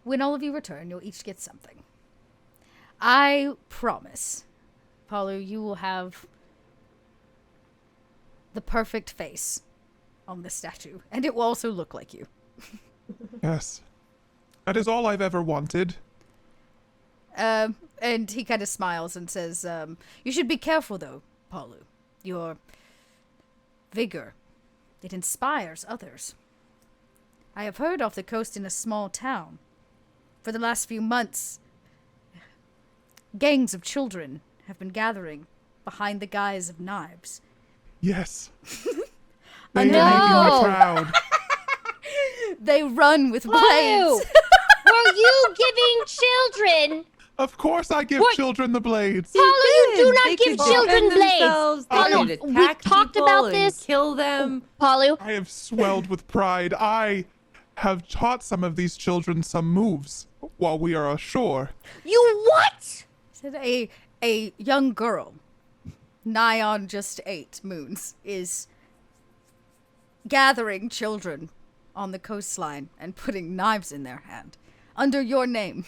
When all of you return, you'll each get something. I promise, Palu, you will have the perfect face on the statue, and it will also look like you. Yes. That is all I've ever wanted. And he kind of smiles and says, you should be careful, though, Palu. Your vigor, it inspires others. I have heard off the coast in a small town, for the last few months, gangs of children have been gathering behind the guise of knives. Yes. They No! are making me proud. They run with Palu! blades. Were you giving children? Of course I give What? children the blades. Palu, you do They not could give defend children blades. themselves, they Palu, could we attack talked people about and this. Kill them. Palu, I have swelled with pride. I have taught some of these children some moves while we are ashore. you what? Said a young girl, nigh on just 8 moons, is gathering children on the coastline and putting knives in their hand under your name.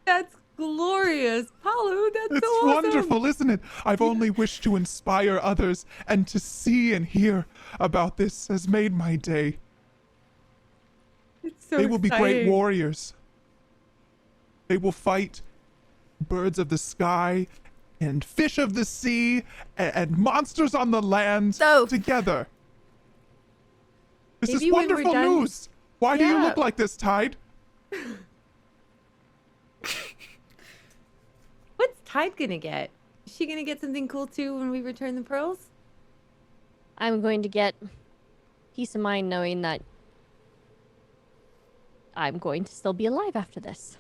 That's glorious, Palu. That's It's so awesome. wonderful, isn't it? I've only wished to inspire others, and to see and hear about this has made my day. It's so They will be great exciting. warriors. They will fight birds of the sky and fish of the sea and monsters on the land So- together. This Maybe is when we're wonderful done- news. Why do you Yeah. look like this, Tide? What's Tide gonna get? Is she gonna get something cool too when we return the pearls? I'm going to get peace of mind knowing that I'm going to still be alive after this.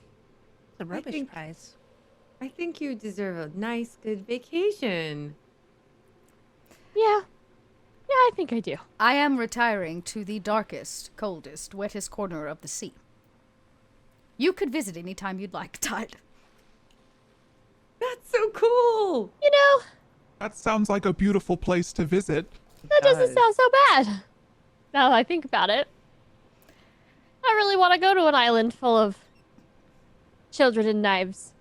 The rubbish think- prize. I think you deserve a nice, good vacation. Yeah. Yeah, I think I do. I am retiring to the darkest, coldest, wettest corner of the sea. You could visit any time you'd like, Tide. That's so cool. You know, That sounds like a beautiful place to visit. that does. doesn't sound so bad. Now that I think about it. I really want to go to an island full of children and knives.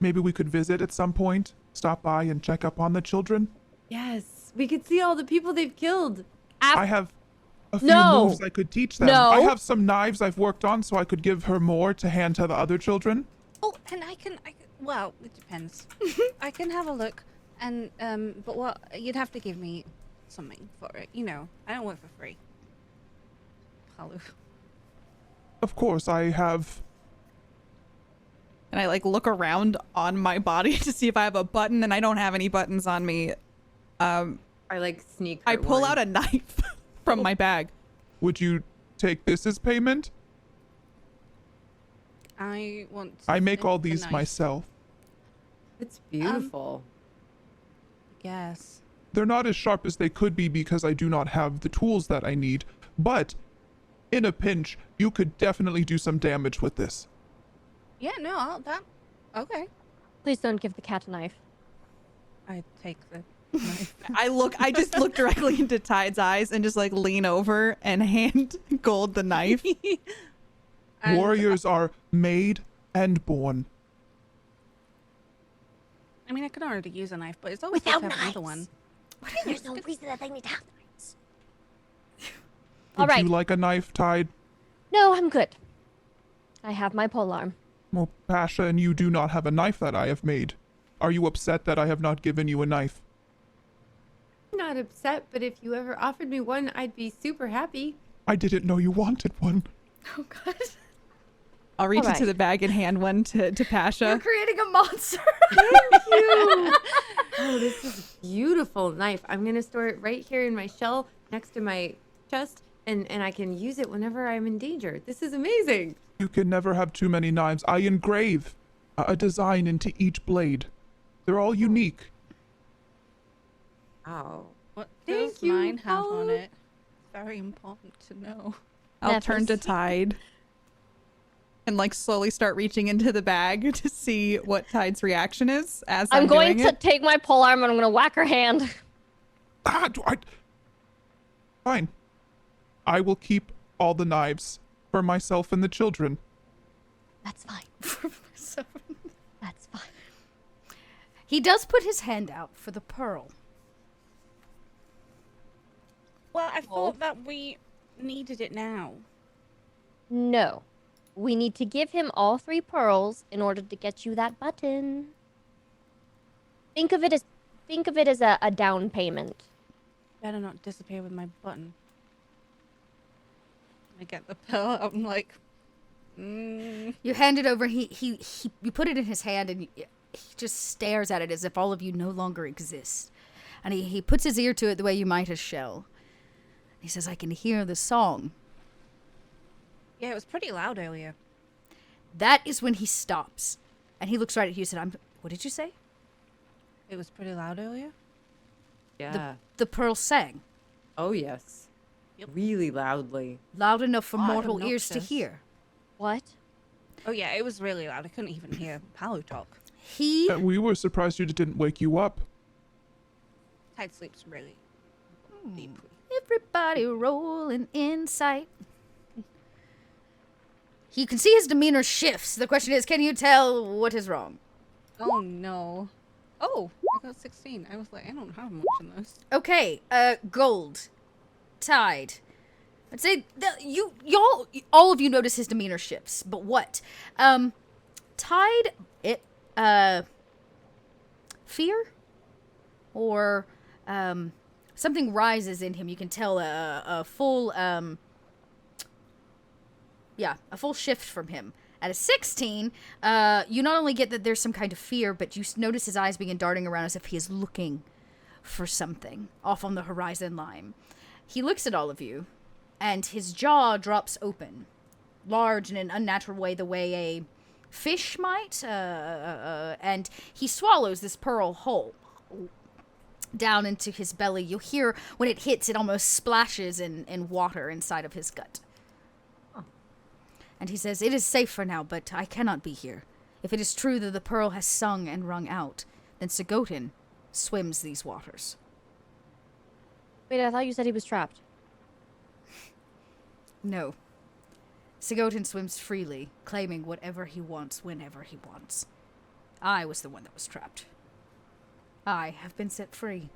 Maybe we could visit at some point, stop by and check up on the children. Yes, we could see all the people they've killed. I have a few No. moves I could teach them. No. I have some knives I've worked on, so I could give her more to hand to the other children. Oh, and I can. Well, it depends. I can have a look, and but what you'd have to give me something for it. You know, I don't work for free. Palu. Of course, I have. And I like look around on my body to see if I have a button, and I don't have any buttons on me. I like sneak. I her pull one. out a knife from my bag. Would you take this as payment? I want. To I make all the these knife, myself. It's beautiful. Yes. They're not as sharp as they could be because I do not have the tools that I need, but in a pinch, you could definitely do some damage with this. Yeah, no, okay. Please don't give the cat a knife. I take the knife. I just look directly into Tide's eyes and just like lean over and hand Gold the knife. And Warriors are made and born. I mean, I could already use a knife, but it's always good to Without have another knives. one. There's no reason that they need to have knives. Would All right. you like a knife, Tide? No, I'm good. I have my polearm. Well, Pasha and you do not have a knife that I have made. Are you upset that I have not given you a knife? Not upset, but if you ever offered me one, I'd be super happy. I didn't know you wanted one. Oh god. I'll reach All into right. the bag and hand one to You're Pasha. creating a monster. Thank you. Oh, this is a beautiful knife. I'm gonna store it right here in my shell next to my chest, and I can use it whenever I'm in danger. This is amazing. You can never have too many knives. I engrave a design into each blade. They're all unique. Wow. What Thank does you, mine have on Paula. it? Very important to know. I'll turn to Necklace. Tide and like slowly start reaching into the bag to see what Tide's reaction is as I'm going doing to it. take my polearm and I'm going to whack her hand. Fine. I will keep all the knives for myself and the children. That's fine. That's fine. He does put his hand out for the pearl. Well, I thought that we needed it now. No. We need to give him all 3 pearls in order to get you that button. Think of it as a down payment. Better not disappear with my button. I get the pearl. I'm like, You hand it over. You put it in his hand, and he just stares at it as if all of you no longer exist. And he puts his ear to it the way you might a shell. He says, "I can hear the song." yeah, it was pretty loud earlier. That is when he stops, and he looks right at you and said, "What did you say?" It was pretty loud earlier. Yeah. The pearl sang, Oh yes. Yep. Really loudly. loud enough for Quite mortal ears to obnoxious. hear. What? Oh yeah, it was really loud. I couldn't even hear Palu talk. He We were surprised you didn't wake you up. Tide sleeps really deeply. Everybody rolling insight. You can see his demeanor shifts. The question is, can you tell what is wrong? Oh no. Oh, I got 16. I was like, I don't have much in this. Okay, Gold, Tide. I'd say that y'all, all of you notice his demeanor shifts, but what? Tide, fear, or something rises in him. You can tell a full shift from him. At a 16, you not only get that there's some kind of fear, but you notice his eyes begin darting around as if he is looking for something off on the horizon line. He looks at all of you, and his jaw drops open, large in an unnatural way, the way a fish might, and he swallows this pearl whole down into his belly. You hear when it hits, it almost splashes in water inside of his gut. And he says, "It is safe for now, but I cannot be here. If it is true that the pearl has sung and rung out, then Sigotin swims these waters." Wait, I thought you said he was trapped. No. Sigotin swims freely, claiming whatever he wants whenever he wants. I was the one that was trapped. I have been set free.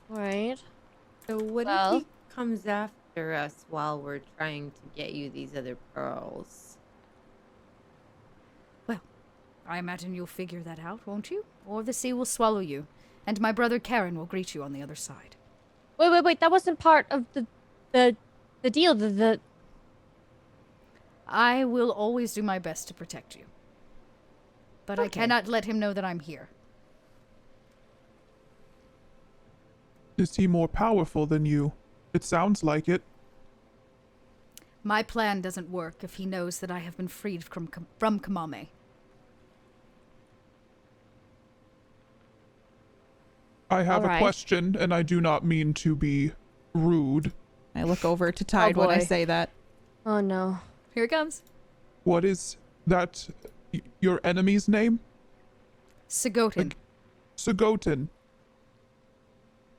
All right. So what Well- if he comes after us while we're trying to get you these other pearls? Well, I imagine you'll figure that out, won't you? Or the sea will swallow you, and my brother Karen will greet you on the other side. Wait. That wasn't part of the deal. The I will always do my best to protect you. But I Okay. cannot let him know that I'm here. Is he more powerful than you? It sounds like it. My plan doesn't work if he knows that I have been freed from Kamame. I have a Alright. question, and I do not mean to be rude. I look over to Tide when I boy. say that. Oh no. Here it comes. What is that? Your enemy's name? Sigotin. Sigotin.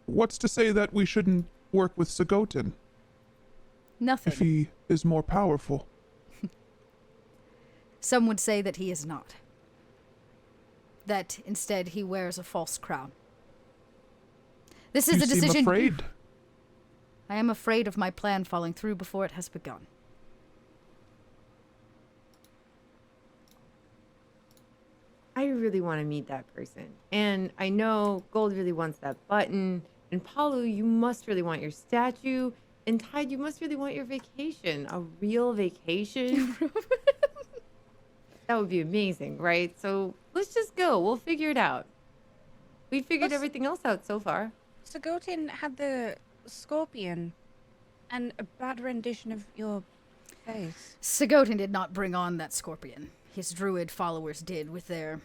What's to say that we shouldn't work with Sigotin Nothing. if he is more powerful? Some would say that he is not. That instead he wears a false crown. This is You a seem decision. afraid. I am afraid of my plan falling through before it has begun. I really want to meet that person. And I know Gold really wants that button. And Palu, you must really want your statue. And Tide, you must really want your vacation. A real vacation. That would be amazing, right? So let's just go. We'll figure it out. We figured everything else out so far. Sigotin had the scorpion and a bad rendition of your face. Sigotin did not bring on that scorpion. His druid followers did with their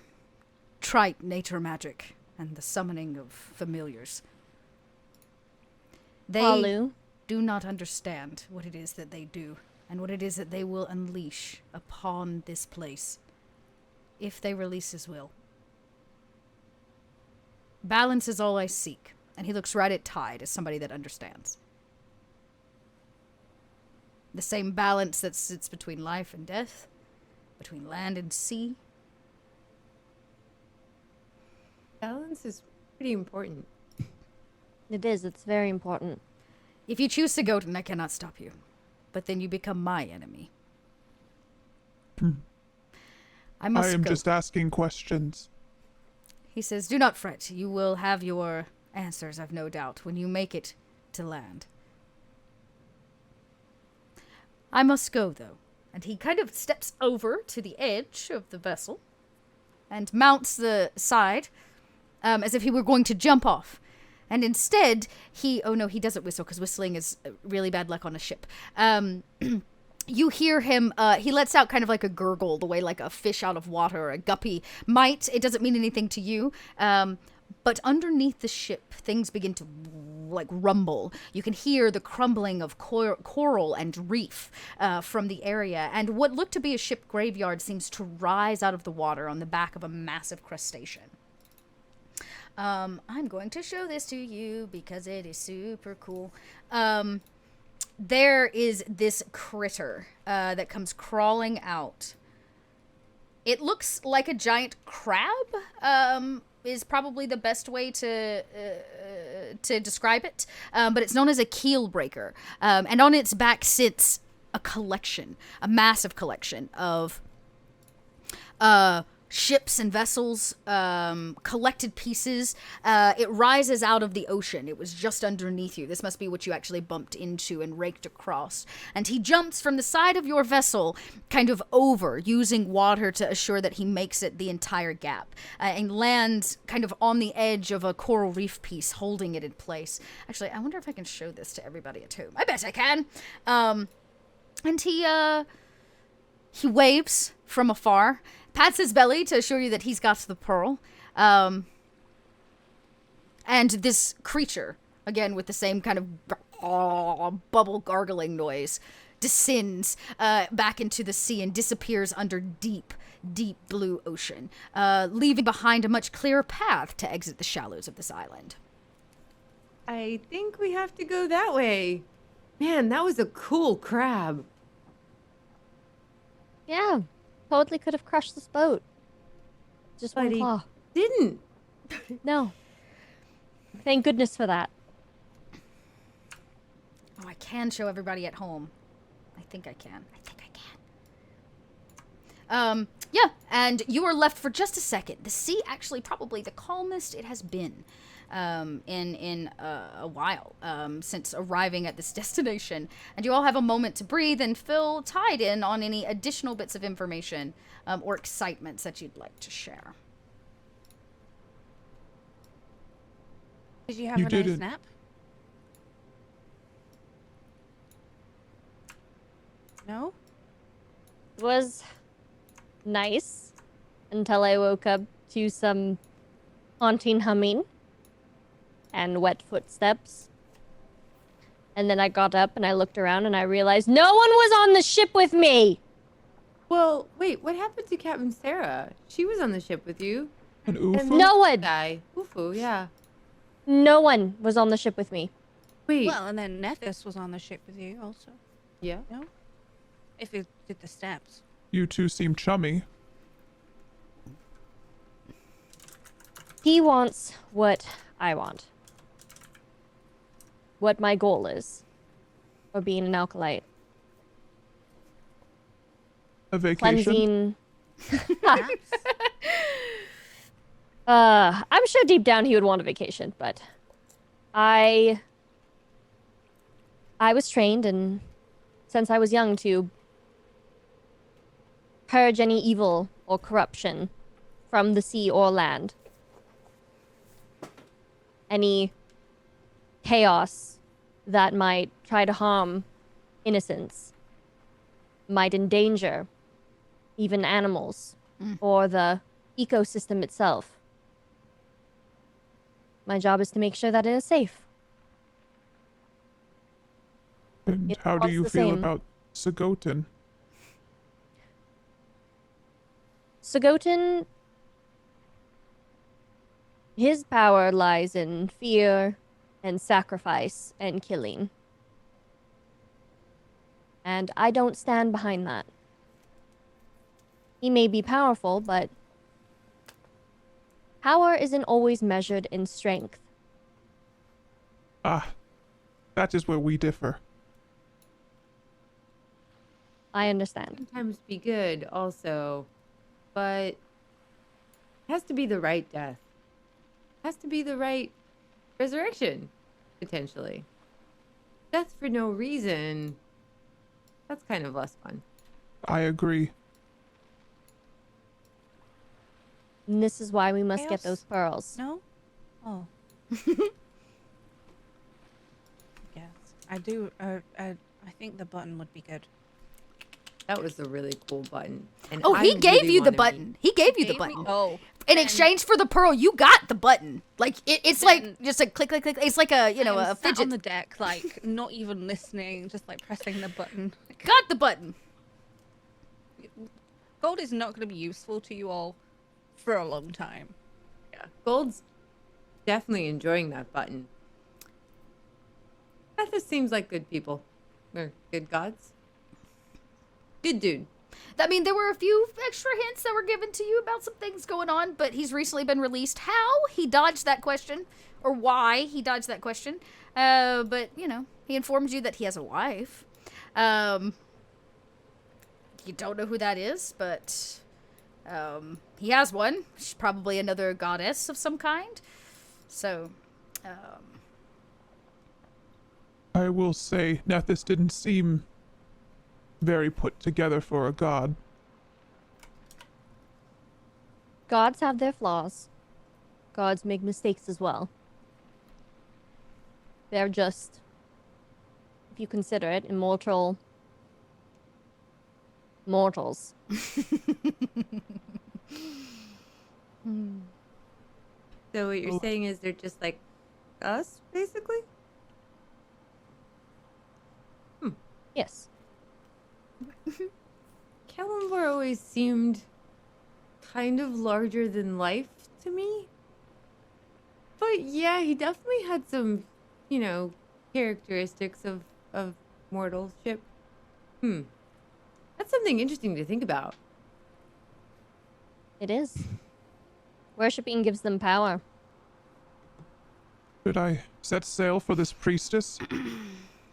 trite nature magic and the summoning of familiars. They Palu. do not understand what it is that they do and what it is that they will unleash upon this place if they release his will. Balance is all I seek, and he looks right at Tide as somebody that understands. The same balance that sits between life and death, between land and sea. Balance is pretty important. It is. It's very important. If you choose Sigotin, I cannot stop you. But then you become my enemy. I must I am go. just asking questions. He says, do not fret. You will have your answers, I've no doubt, when you make it to land. I must go, though. And he kind of steps over to the edge of the vessel and mounts the side as if he were going to jump off. And instead, oh no, he doesn't whistle because whistling is really bad luck on a ship. You hear him, he lets out kind of like a gurgle, the way like a fish out of water or a guppy might. It doesn't mean anything to you. But underneath the ship, things begin to like rumble. You can hear the crumbling of coral and reef from the area. And what looked to be a ship graveyard seems to rise out of the water on the back of a massive crustacean. I'm going to show this to you because it is super cool. There is this critter that comes crawling out. It looks like a giant crab, is probably the best way to describe it. But it's known as a keel breaker. And on its back sits a collection, a massive collection of ships and vessels, collected pieces. It rises out of the ocean. It was just underneath you. This must be what you actually bumped into and raked across. And he jumps from the side of your vessel kind of over, using water to assure that he makes it the entire gap, and lands kind of on the edge of a coral reef piece, holding it in place. Actually, I wonder if I can show this to everybody at home. I bet I can. And he waves from afar, pats his belly to assure you that he's got the pearl. And this creature, again with the same kind of bubble gargling noise, descends back into the sea and disappears under deep, deep blue ocean, leaving behind a much clearer path to exit the shallows of this island. I think we have to go that way. Man, that was a cool crab. Yeah. Totally could have crushed this boat. Just But one he claw. didn't. No. Thank goodness for that. Oh, I can show everybody at home. I think I can. Yeah, and you are left for just a second. The sea actually probably the calmest it has been in a while since arriving at this destination. And you all have a moment to breathe and fill Tide in on any additional bits of information or excitements that you'd like to share. Did you have You a nice didn't. nap? No? It was nice until I woke up to some haunting humming. and wet footsteps. And then I got up and I looked around and I realized no one was on the ship with me! Well, wait, what happened to Captain Sarah? She was on the ship with you. An And Ufu? No one! Guy. Ufu, yeah. No one was on the ship with me. Wait. Well, and then Nethys was on the ship with you also. Yeah. No? If you did the steps. You two seem chummy. He wants what I want. What my goal is. For being an alkalite. A vacation? Cleansing. I'm sure deep down he would want a vacation, but I was trained and since I was young to purge any evil or corruption from the sea or land. Any chaos that might try to harm innocents, might endanger even animals or the ecosystem itself. My job is to make sure that it is safe. And It how do wants you the feel same. about Sagotin? Sagotin, his power lies in fear and sacrifice and killing. And I don't stand behind that. He may be powerful, but power isn't always measured in strength. Ah, that is where we differ. I understand. Sometimes be good also, but it has to be the right death. It has to be the right resurrection, potentially. Death for no reason, that's kind of less fun. I agree. And this is why we must get Chaos? those pearls. No? Oh. Yes. I do. I think the button would be good. That was a really cool button. And Oh, he I gave really you the wanna button. He gave you the Gave me- button. Oh. In exchange for the pearl, you got the button. Like it's like Then- just a click, click, click. It's like a I'm a sat fidget. on the deck, like not even listening, just like pressing the button. Got the button. Gold is not going to be useful to you all for a long time. Yeah. Gold's definitely enjoying that button. That just seems like good people. Or good gods. Good dude. I mean, there were a few extra hints that were given to you about some things going on, but he's recently been released. How he dodged that question, or why he dodged that question. But, you know, he informs you that he has a wife. You don't know who that is, but he has one. She's probably another goddess of some kind. So, I will say, Nethys didn't seem very put together for a god. Gods have their flaws. Gods make mistakes as well. They're just, if you consider it, immortal mortals. So what you're saying is they're just like us, basically? Yes. Kalimdor always seemed kind of larger than life to me. But yeah, he definitely had some, you know, characteristics of mortalship. That's something interesting to think about. It is. Worshipping gives them power. Should I set sail for this priestess?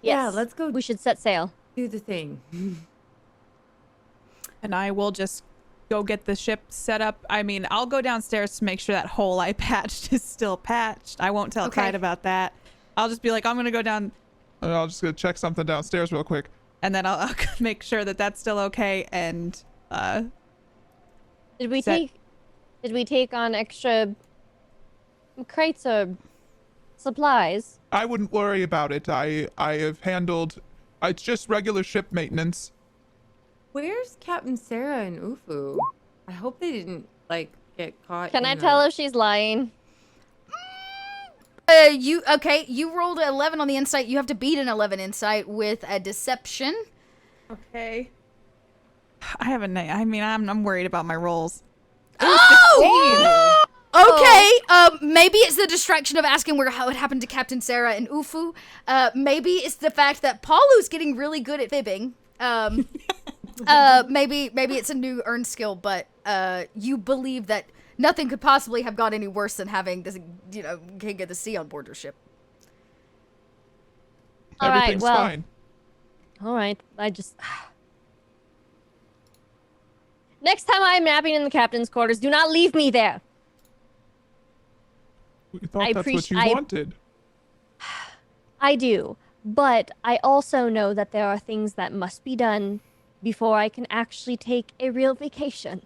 Yeah, Yes, let's go We should set sail. do the thing. And I will just go get the ship set up. I mean, I'll go downstairs to make sure that hole I patched is still patched. I won't tell Okay. Tide about that. I'll just be like, I'm going to go down, I'll just go check something downstairs real quick. and then I'll make sure that that's still okay. And Did we Set- take on extra crates or supplies? I wouldn't worry about it. I have handled. It's just regular ship maintenance. Where's Captain Sarah and Ufu? I hope they didn't like get caught. Can I in tell the- if she's lying? You rolled an 11 on the insight. You have to beat an 11 insight with a deception. Okay. I have a I mean, I'm worried about my rolls. Oh! Okay, maybe it's the distraction of asking how it happened to Captain Sarah and Ufu. Maybe it's the fact that Paulu's getting really good at fibbing. Maybe it's a new earned skill, but you believe that nothing could possibly have gone any worse than having this, King of the Sea on board your ship. All right, Everything's well. fine. All right, Next time I'm napping in the captain's quarters, do not leave me there. We thought that's what you wanted. I do, but I also know that there are things that must be done before I can actually take a real vacation.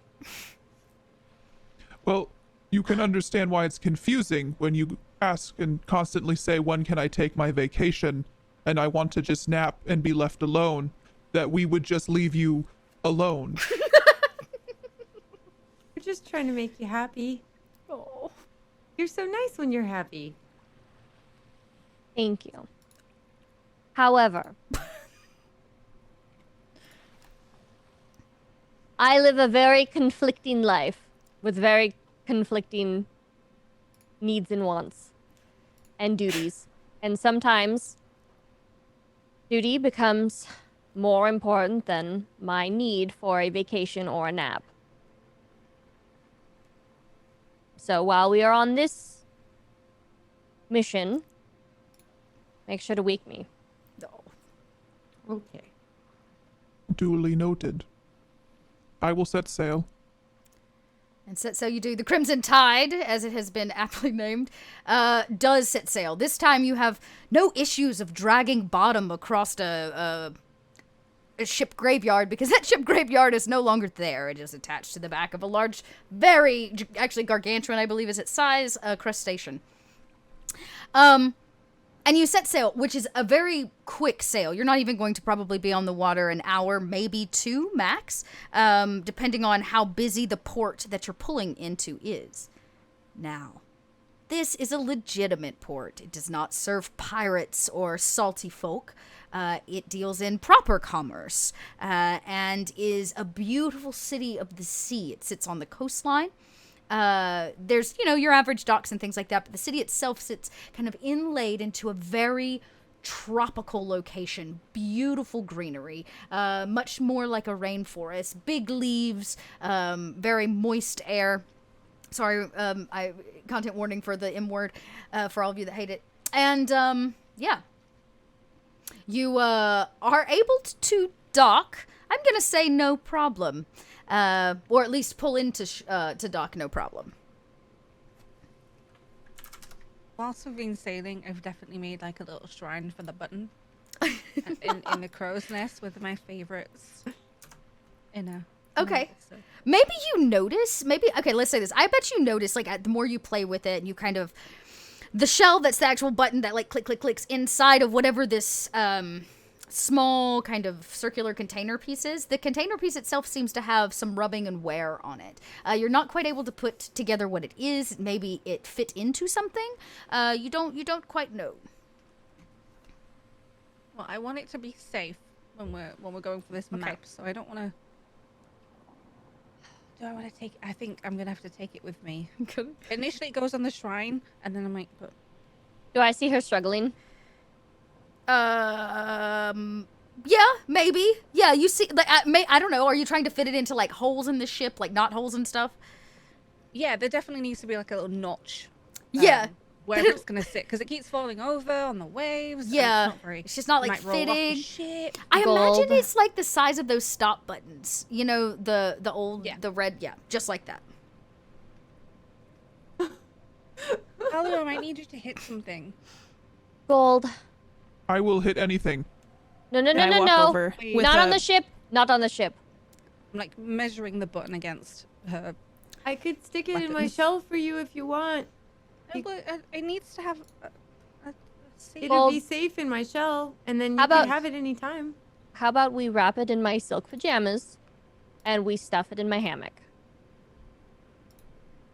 Well, you can understand why it's confusing when you ask and constantly say, when can I take my vacation? And I want to just nap and be left alone, that we would just leave you alone. We're just trying to make you happy. Oh. You're so nice when you're happy. Thank you. However, I live a very conflicting life with very conflicting needs and wants and duties. And sometimes duty becomes more important than my need for a vacation or a nap. So while we are on this mission, make sure to wake me. No. Okay. Duly noted. I will set sail. And so you do. The Crimson Tide, as it has been aptly named, does set sail. This time you have no issues of dragging bottom across a ship graveyard, because that ship graveyard is no longer there. It is attached to the back of a large, actually gargantuan, I believe is its size, crustacean. And you set sail, which is a very quick sail. You're not even going to probably be on the water an hour, maybe 2 max, depending on how busy the port that you're pulling into is. Now, this is a legitimate port. It does not serve pirates or salty folk. It deals in proper commerce and is a beautiful city of the sea. It sits on the coastline. There's, your average docks and things like that, but the city itself sits kind of inlaid into a very tropical location. Beautiful greenery, much more like a rainforest. Big leaves, very moist air. Sorry, content warning for the M word, for all of you that hate it. And, yeah. You, are able to dock. I'm gonna say no problem. Or at least pull into to dock, no problem. Whilst we've been sailing, I've definitely made like a little shrine for the button in the crow's nest with my favorites. Okay. Maybe you notice. Okay, let's say this. I bet you notice, like, the more you play with it, and you kind of the shell that's the actual button that like clicks inside of whatever this small kind of circular container piece is. The container piece itself seems to have some rubbing and wear on it. You're not quite able to put together what it is. Maybe it fit into something. You don't quite know. Well, I want it to be safe when we're going for this map, so I don't want to. Do I want to take? I think I'm gonna have to take it with me. Initially, it goes on the shrine, and then I'm like, but. Do I see her struggling? Yeah, maybe. Yeah, you see, like, I don't know. Are you trying to fit it into like holes in the ship, like knot holes and stuff? Yeah, there definitely needs to be like a little notch. Yeah. Where it's gonna sit, because it keeps falling over on the waves. Yeah, it's just not like fitting. I Gold. imagine it's like the size of those stop buttons. You know, the old, the red, just like that. Paolo, I might need you to hit something. Gold. I will hit anything. No. Over Not on the ship. Not on the ship. I'm like measuring the button against her. I could stick it in my Buttons. shell for you if you want. It needs to have a safe. It'll be safe in my shell, and then you How can about- have it anytime. How about we wrap it in my silk pajamas, and we stuff it in my hammock?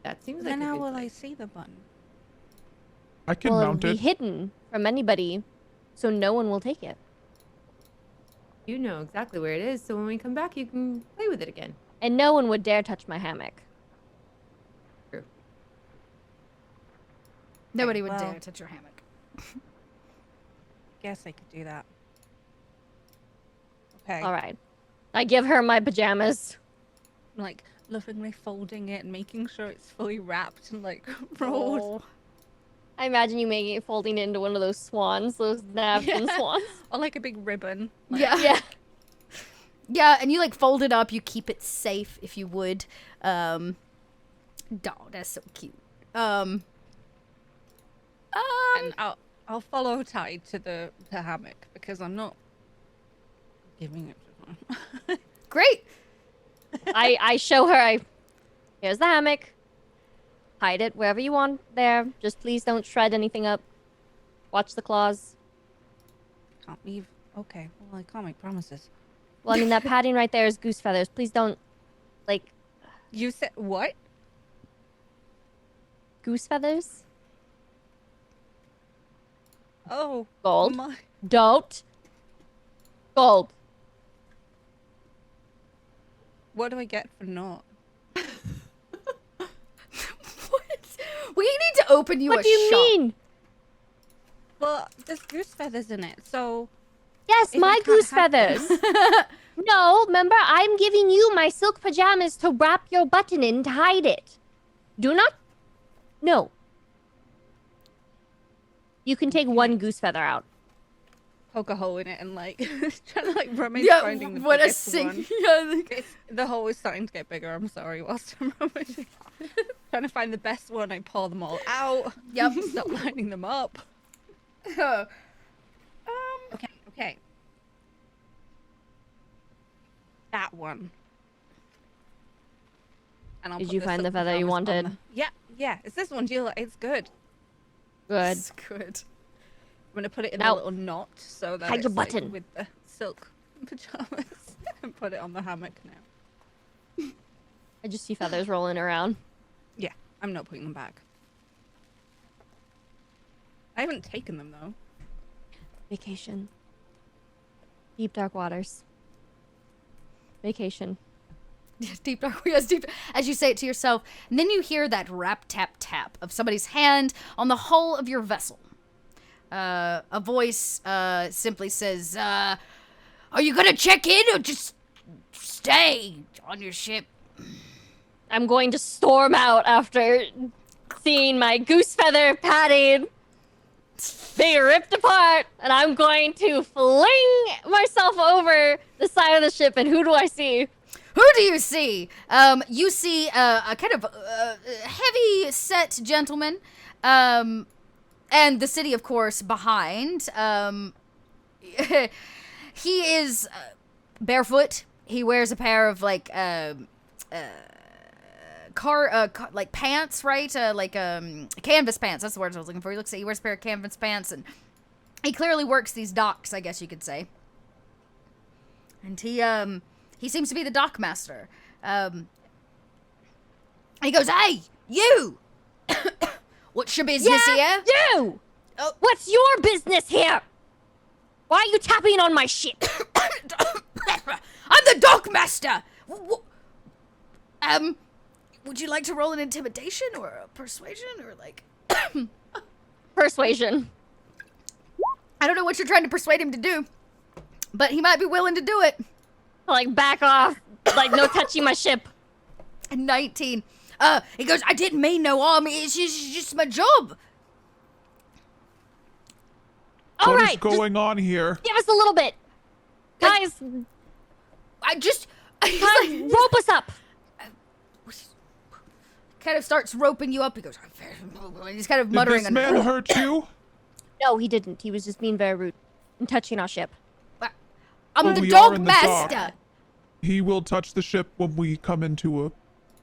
That seems like Then a how good will plan. I see the button? I can Well, it'll mount be it. hidden from anybody, so no one will take it. You know exactly where it is, so when we come back, you can play with it again. And no one would dare touch my hammock. True. Nobody would well. dare touch your hammock. Guess I could do that. Okay. All right. I give her my pajamas. Like lovingly folding it and making sure it's fully wrapped and like rolled. I imagine you making it, folding it into one of those swans, those napkin swans. Or like a big ribbon. Like, Yeah. Yeah. Yeah, and you like fold it up, you keep it safe if you would. Dog, that's so cute. And I'll follow tied to the hammock because I'm not giving it to her. Great. I show her, here's the hammock. Hide it wherever you want there. Just please don't shred anything up. Watch the claws. Can't leave. Okay. Well, I can't make promises. Well, I mean, that padding right there is goose feathers. Please don't, like, You said what? goose feathers? Oh. Gold. My. Don't. Gold. What do I get for not? What? We need to open you What a do you shop. mean? Well, there's goose feathers in it, so Yes, If I my can't goose have feathers. No, remember, I'm giving you my silk pajamas to wrap your button in to hide it. Do not. No. You can take one goose feather out. poke a hole in it and like trying to like rummage Yeah, finding the what a biggest sing. one. Yeah, like, It's, the hole is starting to get bigger. I'm sorry. Whilst I'm rummaging, trying to find the best one, I pour them all out. yep. Stop lining them up. Okay. That one. And I'll Did put you the find the silk feather you pajamas on wanted? Yeah. It's this one, Jill. It's good. Good. That's good. I'm gonna put it in Now- a little knot so that Hide it's your like, button. with the silk pajamas and put it on the hammock now. I just see feathers rolling around. Yeah, I'm not putting them back. I haven't taken them though. Vacation. Deep dark waters. Vacation. Deep dark, yes, deep. As you say it to yourself, and then you hear that rap tap tap of somebody's hand on the hull of your vessel. A voice simply says, "Are you gonna check in or just stay on your ship?" I'm going to storm out after seeing my goose feather padding being ripped apart, and I'm going to fling myself over the side of the ship, and who do I see? Who do you see? You see a kind of heavy-set gentleman, and the city, of course, behind. He is barefoot. He wears a pair of like like pants, right? Canvas pants. That's the word I was looking for. He wears a pair of canvas pants, and he clearly works these docks, I guess you could say. And he seems to be the dock master. He goes, "Hey, you! What's your business here?" You! Oh. What's your business here? Why are you tapping on my ship? I'm the dock master. Would you like to roll an intimidation or a persuasion or like? Persuasion. I don't know what you're trying to persuade him to do, but he might be willing to do it. Like, back off. Like, no touching my ship. 19. He goes, "I didn't mean no harm. It's just my job." All What is right, going on here? just give us a little bit. Guys, He's guys, like, rope us up. kind of starts roping you up. He goes, he's kind of muttering. Did this man hurt you? No, he didn't. He was just being very rude and touching our ship. I'm Well, the we are dog in the dock. master. He will touch the ship when we come into a...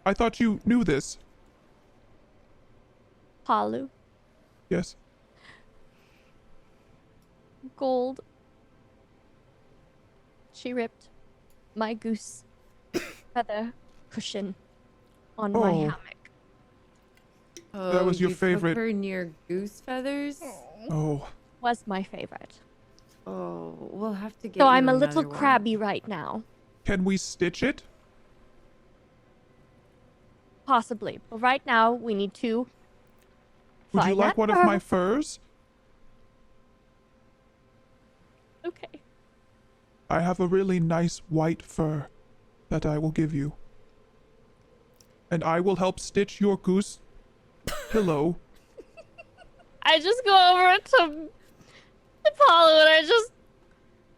I thought you knew this. Palu, Yes. gold. She ripped my goose feather cushion on my Oh. hammock. Oh, That was your you favorite. Took her near goose feathers. Oh, Was my favorite. Oh, we'll have to get. So you I'm a little another one. crabby right now. can we stitch it? Possibly. But right now, we need to Would you find like that one of fur. my furs? Okay. I have a really nice white fur that I will give you. And I will help stitch your goose pillow. I just go over to Apollo and I just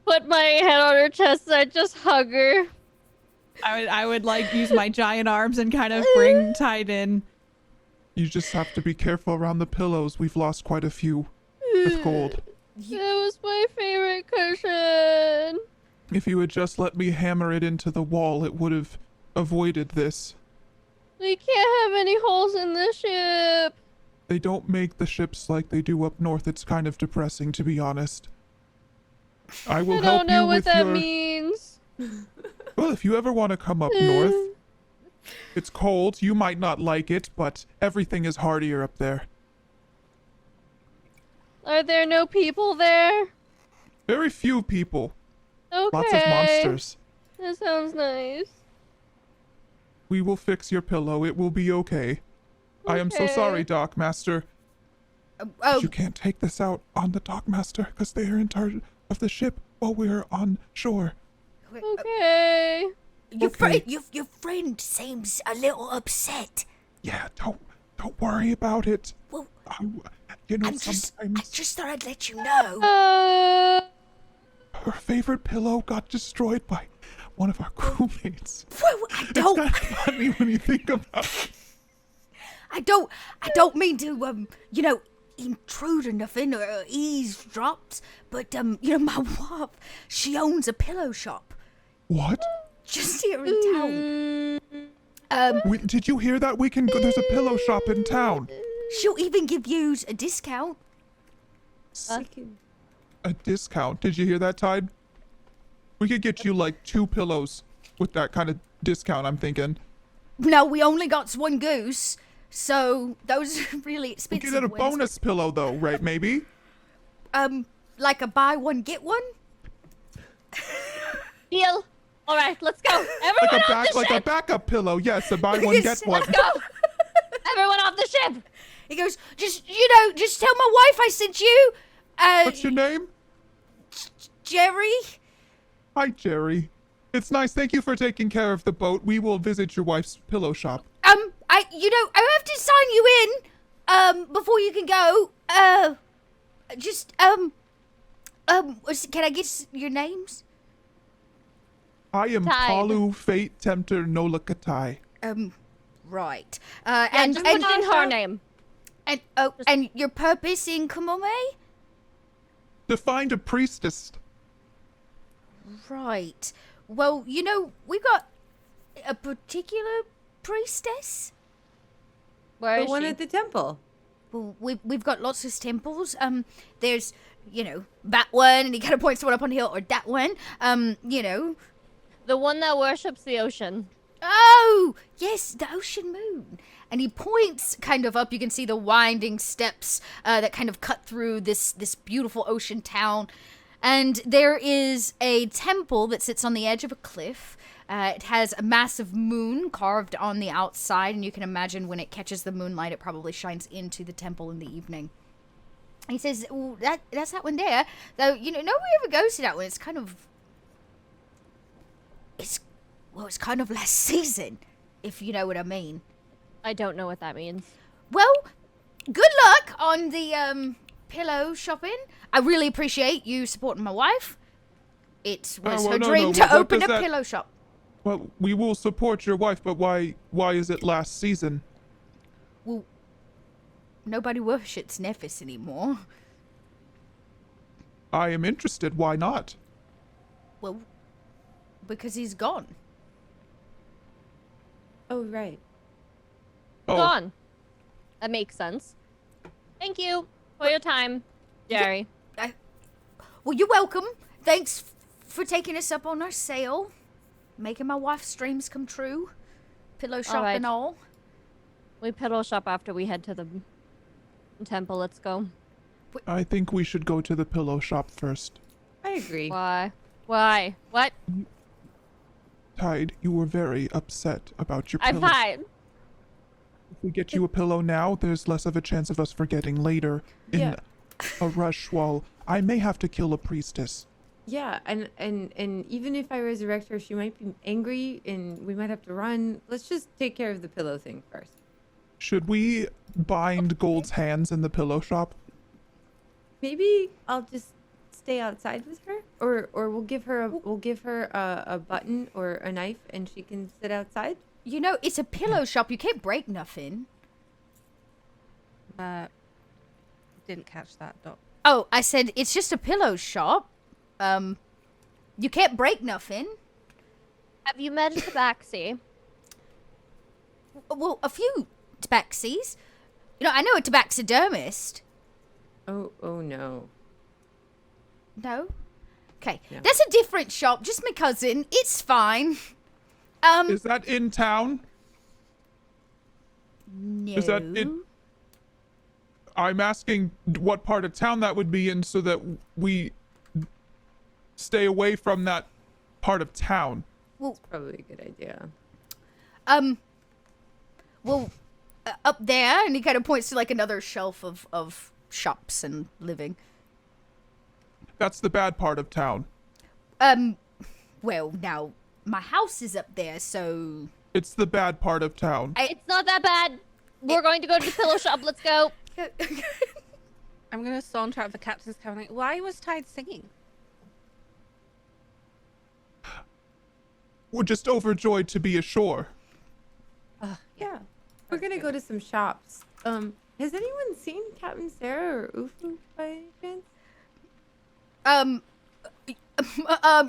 put my head on her chest and I just hug her. I would like use my giant arms and kind of bring Tide in. You just have to be careful around the pillows. We've lost quite a few with gold. That was my favorite cushion. If you had just let me hammer it into the wall, it would have avoided this. We can't have any holes in the ship. They don't make the ships like they do up north. It's kind of depressing, to be honest. I will I help don't know you what with that your... means. Well, if you ever want to come up north, it's cold. You might not like it, but everything is hardier up there. Are there no people there? Very few people. Okay. Lots of monsters. That sounds nice. We will fix your pillow. It will be okay. I am so Okay. sorry, Dockmaster. Oh, You can't take this out on the Dockmaster because they are in charge of the ship while we're on shore. Okay. Okay. your friend seems a little upset. Yeah, don't worry about it. Well, You know, I sometimes just thought I'd let you know. her favorite pillow got destroyed by one of our crewmates. Well, I It's don't. kind of funny when you think about it. I don't mean to, intrude or nothing or eavesdropped, but, my wife, she owns a pillow shop What? just here in town. Did you hear that? We can go. There's a pillow shop in town. She'll even give you a discount. A discount. Did you hear that, Tide? We could get you like 2 pillows with that kind of discount, I'm thinking. No, we only got one goose, so those are really We expensive could get a ones. bonus pillow though, right? Maybe? Like a buy one, get one? Deal. All right, let's go. Everyone off the Like a ship. backup pillow. Yes, a buy one, get one. Let's go. Everyone off the ship. He goes, just tell my wife I sent you. What's your name? Jerry? Hi, Jerry. It's nice. Thank you for taking care of the boat. We will visit your wife's pillow shop. I have to sign you in, before you can go. Can I get your names? I am Tide. Palu Fate Tempter Nolakatai. Right. And just put it in her name. And your purpose in Kamome? To find a priestess. Right. Well, we've got a particular priestess. Where The is one she? at the temple. Well, we've got lots of temples. There's, that one, and he kind of points to one up on the hill, or that one. The one that worships the ocean. Oh, yes, the ocean moon. And he points kind of up. You can see the winding steps that kind of cut through this beautiful ocean town. And there is a temple that sits on the edge of a cliff. It has a massive moon carved on the outside, and you can imagine when it catches the moonlight, it probably shines into the temple in the evening. He says, well, that's that one there. Though, nobody ever goes to that one. It's kind of... It's kind of last season, if you know what I mean. I don't know what that means. Well, good luck on the pillow shopping. I really appreciate you supporting my wife. It was her dream to What open does a that- pillow shop. Well, we will support your wife, but why is it last season? Well, nobody worships Nephis anymore. I am interested. Why not? Well, because he's gone. Oh, right. Oh, Gone. That makes sense. Thank you for your time, Jerry. Well, you're welcome. Thanks for taking us up on our sail. Making my wife's dreams come true. Pillow shop right. and all. We pillow shop after we head to the temple. Let's go. I think we should go to the pillow shop first. I agree. Why? Why? What? Tide, you were very upset about your I'm pillow. fine. If we get you a pillow now, there's less of a chance of us forgetting later in Yeah. a rush while I may have to kill a priestess. Yeah, and even if I resurrect her, she might be angry and we might have to run. Let's just take care of the pillow thing first. Should we bind Gold's hands in the pillow shop? Maybe I'll just stay outside with her, or we'll give her a button or a knife and she can sit outside. You know, it's a pillow shop. You can't break nothing. Didn't catch that, Doc. Oh, I said it's just a pillow shop. You can't break nothing. Have you met a tabaxi? Well, a few tabaxis. You know, I know a tabaxidermist. Oh no. No? Okay. No. That's a different shop. Just my cousin. It's fine. Is that in town? No. Is that it? I'm asking what part of town that would be in so that we stay away from that part of town. That's probably a good idea. Well, up there, and he kind of points to like another shelf of shops and living. That's the bad part of town. Well, now, my house is up there, so... It's the bad part of town. It's not that bad. We're going to go to the pillow shop. Let's go. I'm gonna saunter out of the captain's cabinet. Why was Tide singing? We're just overjoyed to be ashore. Yeah. We're gonna go to some shops. Has anyone seen Captain Sarah or Ufu by any chance?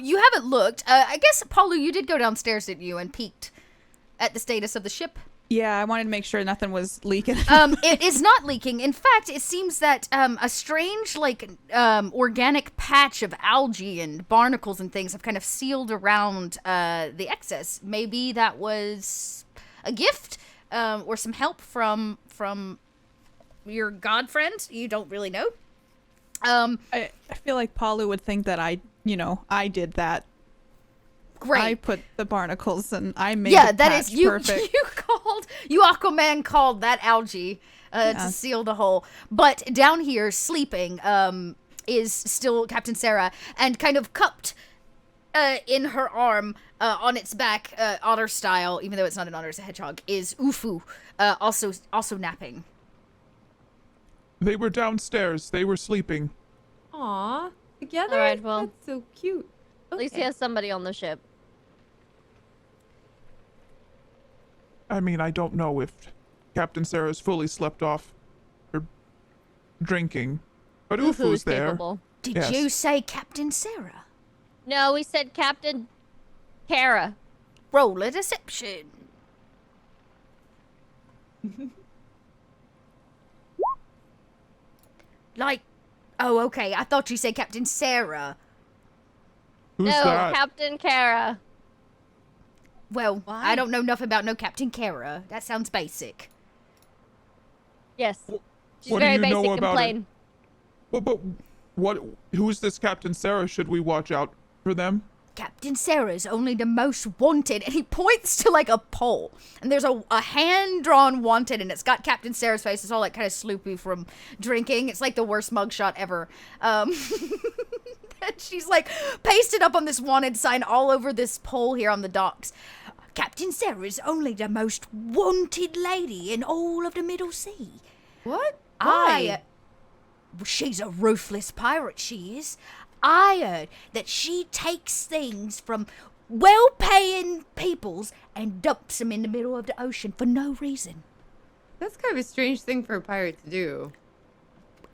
You haven't looked. I guess, Paulu, you did go downstairs, didn't you, and peeked at the status of the ship? Yeah, I wanted to make sure nothing was leaking. It is not leaking. In fact, it seems that a strange, organic patch of algae and barnacles and things have kind of sealed around the excess. Maybe that was a gift or some help from your god friend. You don't really know. I feel like Paulu would think that I did that. Great. I put the barnacles and I made Yeah, the that patch is you. perfect. You Aquaman called that algae to seal the hole. But down here, sleeping, is still Captain Sarah, and kind of cupped in her arm on its back, otter style, even though it's not an otter, it's a hedgehog, is Ufu, also napping. They were downstairs. They were sleeping. Aw, together? All right, well, That's so cute. At least he has somebody on the ship. I mean, I don't know if Captain Sarah's fully slept off or drinking, but Who's Ufu's there. capable? Did Yes. you say Captain Sarah? No, we said Captain Kara. Roll a deception. Oh, okay. I thought you said Captain Sarah. Who's no, that? Captain Kara. Well, Why? I don't know enough about no Captain Kara. That sounds basic. Yes. She's what do very you know basic and about plain. But what? Who's this Captain Sarah? Should we watch out for them? Captain Sarah's only the most wanted, and he points to like a pole, and there's a hand-drawn wanted, and it's got Captain Sarah's face. It's all like kind of sloopy from drinking. It's like the worst mugshot ever. And she's like pasted up on this wanted sign all over this pole here on the docks. Captain Sarah is only the most wanted lady in all of the Middle Sea. What? Why? She's a ruthless pirate, she is. I heard that she takes things from well-paying peoples and dumps them in the middle of the ocean for no reason. That's kind of a strange thing for a pirate to do.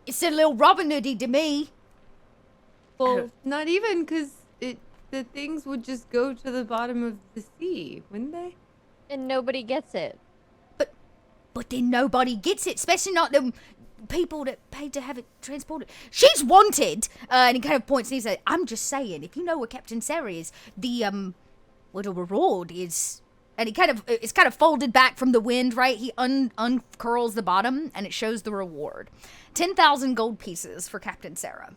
It's a little Robin Hoody to me. Well, not even, because the things would just go to the bottom of the sea, wouldn't they? And nobody gets it. But then nobody gets it, especially not them people that paid to have it transported. She's wanted, and he kind of points and he says, I'm just saying, if you know where Captain Sarah is, the reward is and it's kind of folded back from the wind, right? He uncurls the bottom, and it shows the reward. 10,000 gold pieces for Captain Sarah.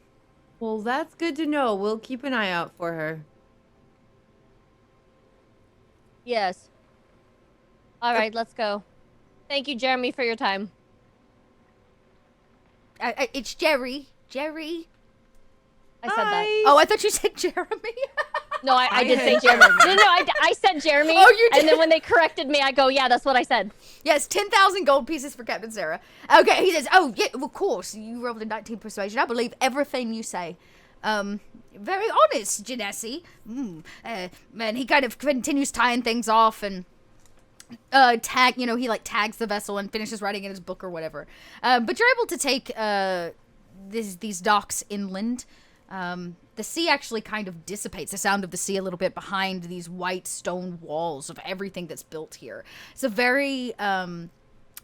Well, that's good to know. We'll keep an eye out for her. Yes. All right, let's go. Thank you, Jeremy, for your time. It's Jerry. Jerry. I said that. Oh, I thought you said Jeremy. No, I did say Jeremy. No, I said Jeremy. Oh, you did? And then when they corrected me, I go, yeah, that's what I said. Yes, 10,000 gold pieces for Captain Sarah. Okay, he says, oh, yeah, of course, you rolled a 19 persuasion. I believe everything you say. Very honest, Genesi. And he kind of continues tying things off and he like tags the vessel and finishes writing in his book or whatever. But you're able to take these docks inland. The sea actually kind of dissipates, the sound of the sea a little bit behind these white stone walls of everything that's built here. It's a very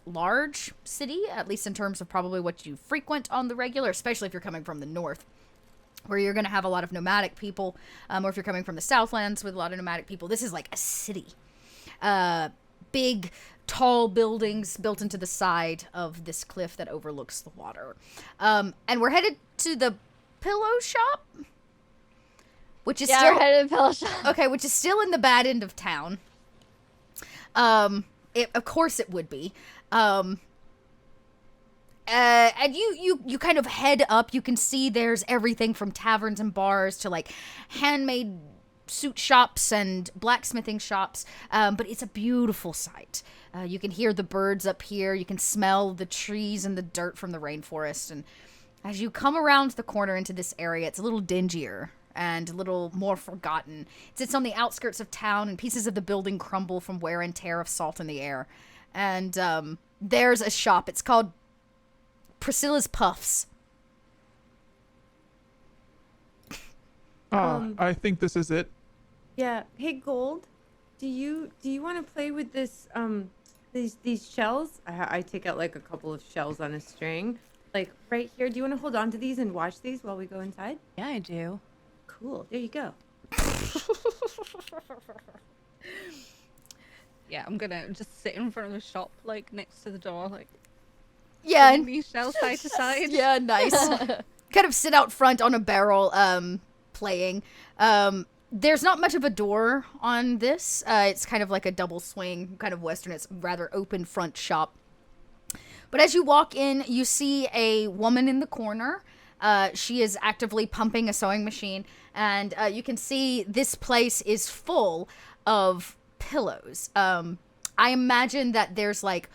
large city, at least in terms of probably what you frequent on the regular, especially if you're coming from the north, where you're going to have a lot of nomadic people, or if you're coming from the Southlands with a lot of nomadic people. This is like a city. Big, tall buildings built into the side of this cliff that overlooks the water. And we're headed to the pillow shop, which is still we're headed to the pillow shop. Okay, which is still in the bad end of town. Of course it would be. And you kind of head up. You can see there's everything from taverns and bars to like handmade suit shops and blacksmithing shops. But it's a beautiful sight. You can hear the birds up here. You can smell the trees and the dirt from the rainforest. And as you come around the corner into this area, it's a little dingier and a little more forgotten. It sits on the outskirts of town, and pieces of the building crumble from wear and tear of salt in the air. And there's a shop. It's called Priscilla's Puffs. I think this is it. Yeah. Hey, Gold, do you want to play with this these shells? I take out like a couple of shells on a string, like right here. Do you want to hold on to these and watch these while we go inside? Yeah, I do. Cool. There you go. Yeah, I'm gonna just sit in front of the shop, like next to the door, like Yeah. putting these shells side to side. Yeah, nice. Kind of sit out front on a barrel, playing. There's not much of a door on this. It's kind of like a double swing, kind of western. It's rather open front shop. But as you walk in, you see a woman in the corner. She is actively pumping a sewing machine, and you can see this place is full of pillows. I imagine that there's like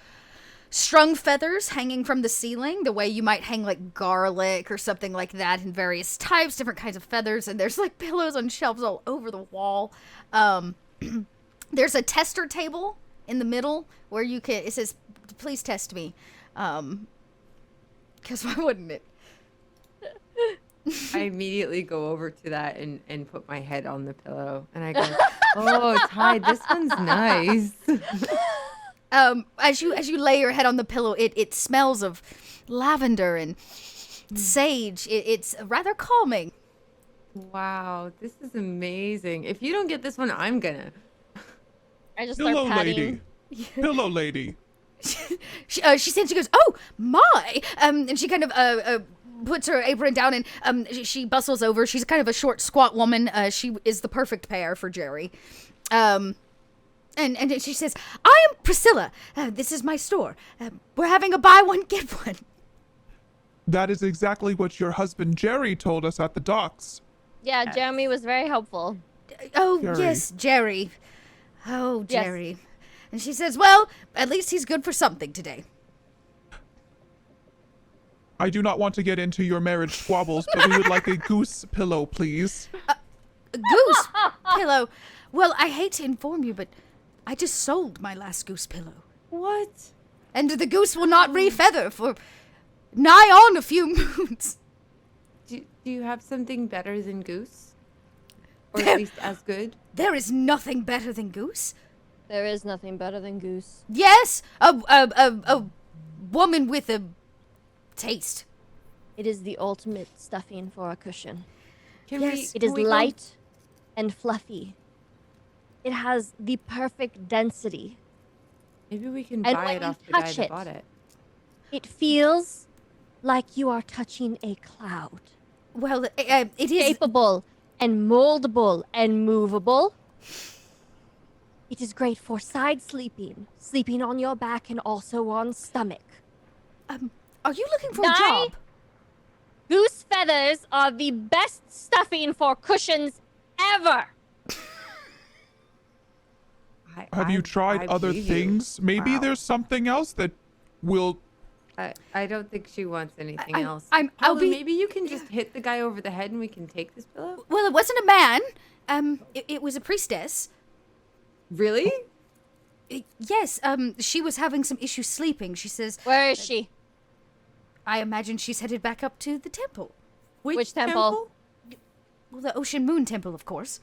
strung feathers hanging from the ceiling, the way you might hang like garlic or something like that in various types, different kinds of feathers, and there's like pillows on shelves all over the wall. There's a tester table in the middle where it says, please test me. Because why wouldn't it? I immediately go over to that and put my head on the pillow, and I go, "Oh, Ty, this one's nice." As you lay your head on the pillow, it smells of lavender and sage. It's rather calming. Wow, this is amazing. If you don't get this one, I'm gonna. I just start Pillow patting. lady. Pillow lady. She goes, oh my, and she kind of puts her apron down and she bustles over. She's kind of a short, squat woman. She is the perfect pair for Jerry. And she says, I am Priscilla. This is my store. We're having a buy one, get one. That is exactly what your husband Jerry told us at the docks. Yeah, Jeremy was very helpful. Oh, Jerry. yes, Jerry. Oh, Yes. Jerry. And she says, well, at least he's good for something today. I do not want to get into your marriage squabbles, but we would like a goose pillow, please. A goose pillow. Well, I hate to inform you, but I just sold my last goose pillow. What? And the goose will not re-feather for nigh on a few moons. Do you have something better than goose? Or at least as good? There is nothing better than goose. There is nothing better than goose. Yes, a woman with a taste. It is the ultimate stuffing for a cushion. Can Yes. It is can we go- light and fluffy. It has the perfect density. Maybe we can And buy when it you off the guy touch that it- bought it. It feels like you are touching a cloud. Well, it is. Capable and moldable and movable. It is great for side sleeping, sleeping on your back and also on stomach. Are you looking for a Nye? job? Goose feathers are the best stuffing for cushions ever. Have you tried other believe you. things? Maybe Wow. there's something else that will. I don't think she wants anything else. I'll Paula, be- maybe you can just hit the guy over the head and we can take this pillow. Well, it wasn't a man. It was a priestess. Really? Yes. She was having some issues sleeping. She says, Where is she? I imagine she's headed back up to the temple. Which temple? Well, the Ocean Moon Temple, of course.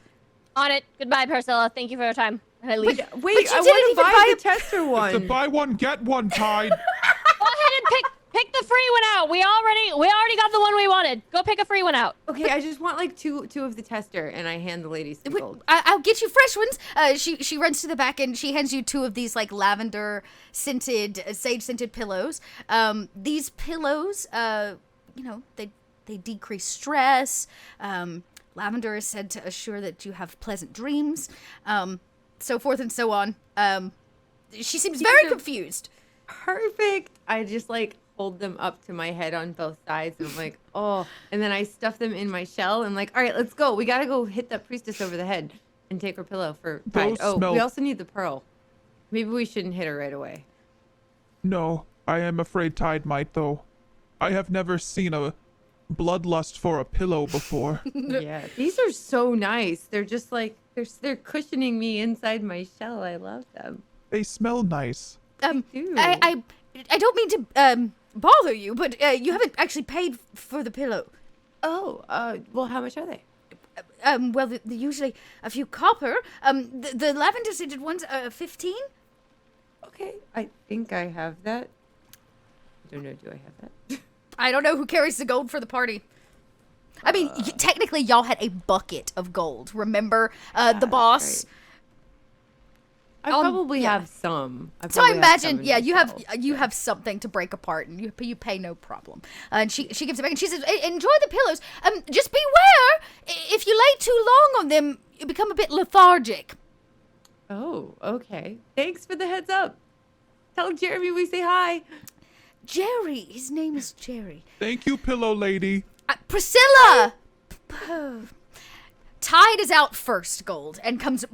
On it. Goodbye, Priscilla. Thank you for your time. And I leave. Wait, you I didn't want to even buy buy the tester It's a one. buy one get one, Tide. Go ahead and pick the free one out. We already got the one we wanted. Go pick a free one out. Okay, I just want like two of the tester, and I hand the lady some Wait, gold. I'll get you fresh ones. She runs to the back and she hands you two of these like lavender scented, sage scented pillows. These pillows, they decrease stress. Lavender is said to assure that you have pleasant dreams. So forth and so on. She seems very are- confused. Perfect. I just like hold them up to my head on both sides, and I'm like, oh. And then I stuff them in my shell. And like, all right, let's go. We gotta go hit that priestess over the head and take her pillow for Tide. Those Oh, smell- we also need the pearl. Maybe we shouldn't hit her right away. No, I am afraid Tide might, though. I have never seen a bloodlust for a pillow before. Yeah, these are so nice. They're just like they're cushioning me inside my shell. I love them. They smell nice. do. I don't mean to bother you, but you haven't actually paid for the pillow. Oh, well, how much are they? Well, they're usually a few copper. The lavender scented ones are 15. Okay, I think I have that. I don't know. Do I have that? I don't know who carries the gold for the party. I mean, technically, y'all had a bucket of gold. Remember, the boss. right. I Um, probably yeah. have some. So I probably have some imagine, in yeah, myself. you have something to break apart, and you pay no problem. And she gives it back, and she says, "Enjoy the pillows. Just beware if you lay too long on them, you become a bit lethargic." Oh, okay. Thanks for the heads up. Tell Jeremy we say hi. Jerry, his name is Jerry. Thank you, pillow lady. Priscilla. Tide is out first, Gold, and comes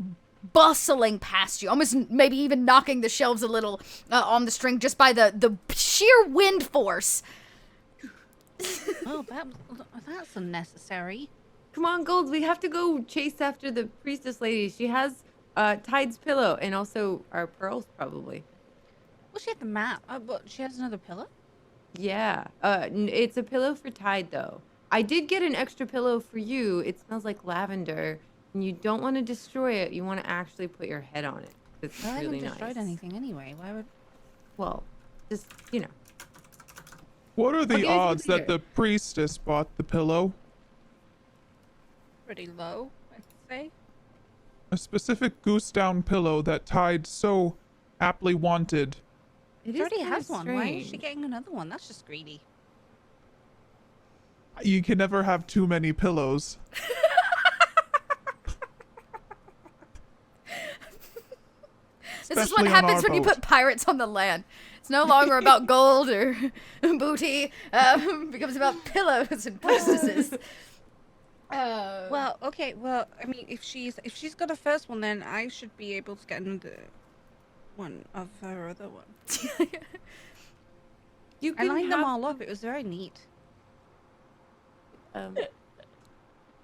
bustling past you, almost maybe even knocking the shelves a little on the string just by the sheer wind force. Oh, that's unnecessary. Come on, Gold. We have to go chase after the priestess lady. She has Tide's pillow and also our pearls, probably. Well, she had the map, but she has another pillow. Yeah. It's a pillow for Tide, though. I did get an extra pillow for you. It smells like lavender, and you don't want to destroy it. You want to actually put your head on it. It's Well, I really haven't nice. destroyed anything anyway. Why would? Well, just, you know. What are the Okay, odds here. that the priestess bought the pillow? Pretty low, I'd say. A specific goose down pillow that Tide so aptly wanted. It She already kinda has one. Why is she strange. getting another one? That's just greedy. You can never have too many pillows. This is what Especially on happens our when you boat. put pirates on the land. It's no longer about gold or booty. It becomes about pillows and priestesses. Well, okay. Well, I mean, if she's got a first one, then I should be able to get another one of her other one. You I can lined them have- all up. It was very neat.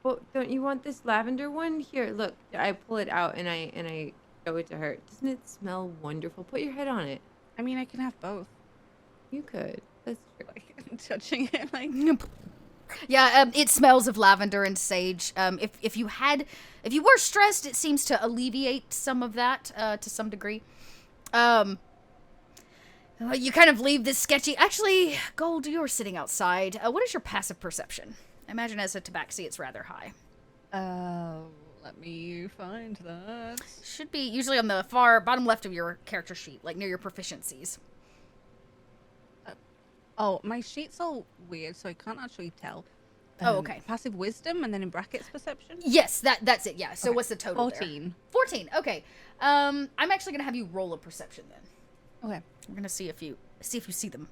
Well, don't you want this lavender one? Here, look. I pull it out and I show it to her. Doesn't it smell wonderful? Put your head on it. I mean, I can have both. You could. That's true. Like touching it, like. Yeah, it smells of lavender and sage. If you were stressed, it seems to alleviate some of that to some degree. You kind of leave this sketchy. Actually, Gold, you're sitting outside. What is your passive perception? I imagine as a tabaxi, it's rather high. Let me find that. Should be usually on the far bottom left of your character sheet, like near your proficiencies. Oh, my sheet's all weird, so I can't actually tell. Oh, okay. Passive wisdom, and then in brackets perception. Yes, that's it. Yeah. So Okay. what's the total? 14. There? 14. Okay. I'm actually gonna have you roll a perception then. Okay. We're gonna see if you see them.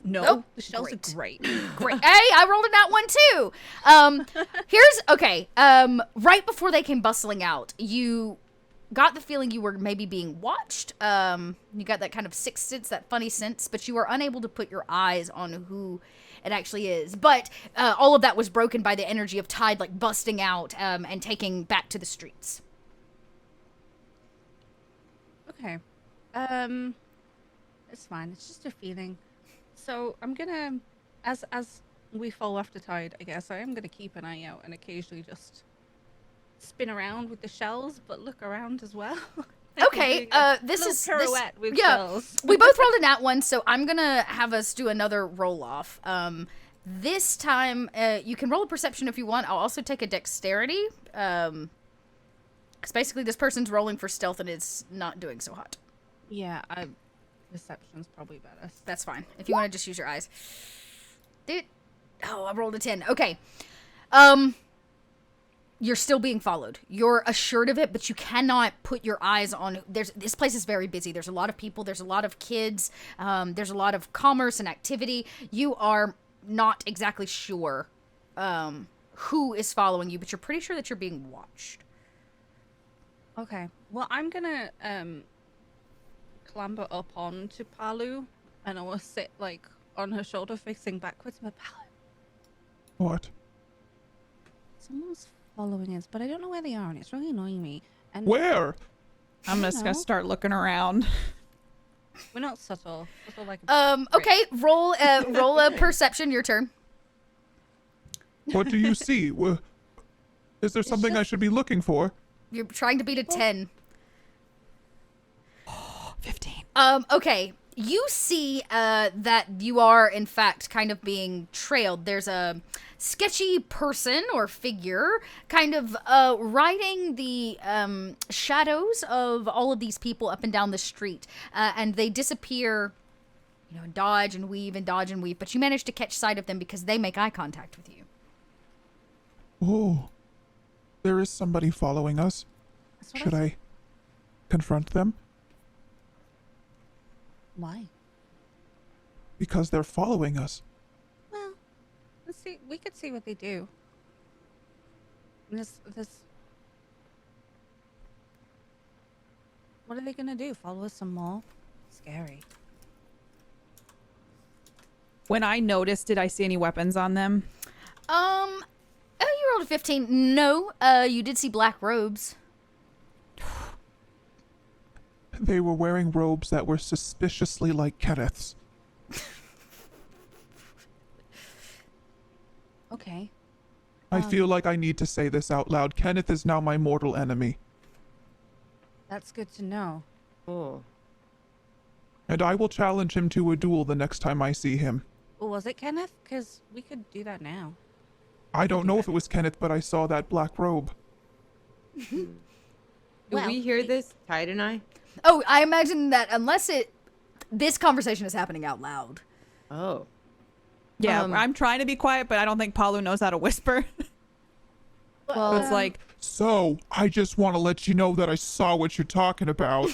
No, Nope. the shells Great. are great. Great. Hey, I rolled in that one too. Here's okay. Right before they came bustling out, you got the feeling you were maybe being watched. You got that kind of sixth sense, that funny sense, but you were unable to put your eyes on who it actually is. But all of that was broken by the energy of Tide, like busting out and taking back to the streets. Okay. It's fine. It's just a feeling. So I'm gonna, as we follow after Tide, I guess I am gonna keep an eye out and occasionally just spin around with the shells, but look around as well. Okay, this is pirouette with yeah. shells. We both rolled a nat one, so I'm gonna have us do another roll off. This time you can roll a perception if you want. I'll also take a dexterity, because basically this person's rolling for stealth and it's not doing so hot. Yeah, perception's probably better. That's fine. If you want to just use your eyes. Dude. Oh, I rolled a 10. Okay. You're still being followed. You're assured of it, but you cannot put your eyes on... This place is very busy. There's a lot of people. There's a lot of kids. There's a lot of commerce and activity. You are not exactly sure who is following you, but you're pretty sure that you're being watched. Okay. Well, I'm gonna clamber up onto Palu, and I will sit like on her shoulder, facing backwards. But Palu, What? someone's following us, but I don't know where they are, and it's really annoying me. And Where? I'm just know. gonna start looking around. we're not subtle. Subtle like Okay, roll a perception, your turn. What do you see? Is there something I should be looking for? You're trying to beat a 10. 15. Okay. You see that you are, in fact, kind of being trailed. There's a sketchy person or figure kind of riding the shadows of all of these people up and down the street. And they disappear, dodge and weave and dodge and weave. But you manage to catch sight of them because they make eye contact with you. Oh, there is somebody following us. That's what Should I confront them? Why? Because they're following us. Well, let's see. We could see what they do. This. What are they gonna do? Follow us some more? Scary. When I noticed, did I see any weapons on them? Oh, you rolled a 15. No, you did see black robes. They were wearing robes that were suspiciously like Kenneth's. Okay. I feel like I need to say this out loud. Kenneth is now my mortal enemy, That's good to know. Oh. and I will challenge him to a duel the next time I see him. Well, was it Kenneth? Because we could do that now. I don't know if it was Kenneth, but I saw that black robe. Do Well, we hear this, Tide and I? Oh, I imagine that this conversation is happening out loud. Oh. Yeah, Um, I'm trying to be quiet, but I don't think Palu knows how to whisper. Well, It's like, So, I just want to let you know that I saw what you're talking about.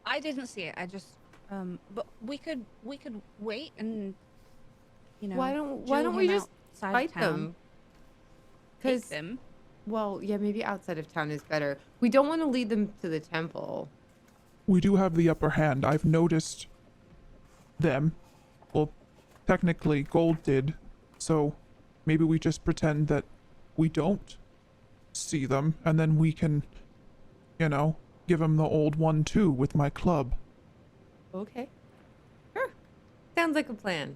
I didn't see it. I just but we could wait and why don't drill we him just outside of fight town. them? Take Because, them. well, yeah, maybe outside of town is better. We don't want to lead them to the temple. We do have the upper hand. I've noticed them. Well, technically, Gold did. So, maybe we just pretend that we don't see them, and then we can, give him the old 1-2 with my club. Okay. Sure. Sounds like a plan.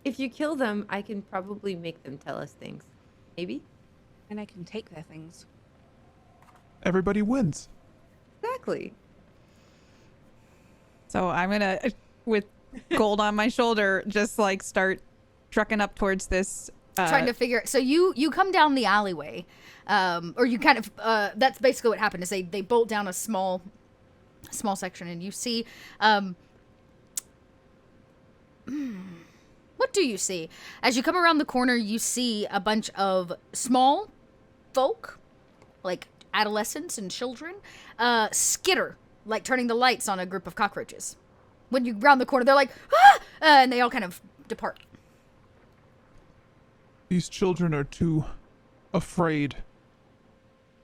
If you kill them, I can probably make them tell us things. Maybe? And I can take their things. Everybody wins. Exactly. so I'm gonna, with Gold on my shoulder, just like start trucking up towards this trying to figure. So you come down the alleyway, or you kind of. That's basically what happened. Is they bolt down a small section, and you see. What do you see? As you come around the corner, you see a bunch of small folk, like adolescents and children, skitter, like turning the lights on a group of cockroaches. When you round the corner, they're like, ah! And they all kind of depart. These children are too afraid.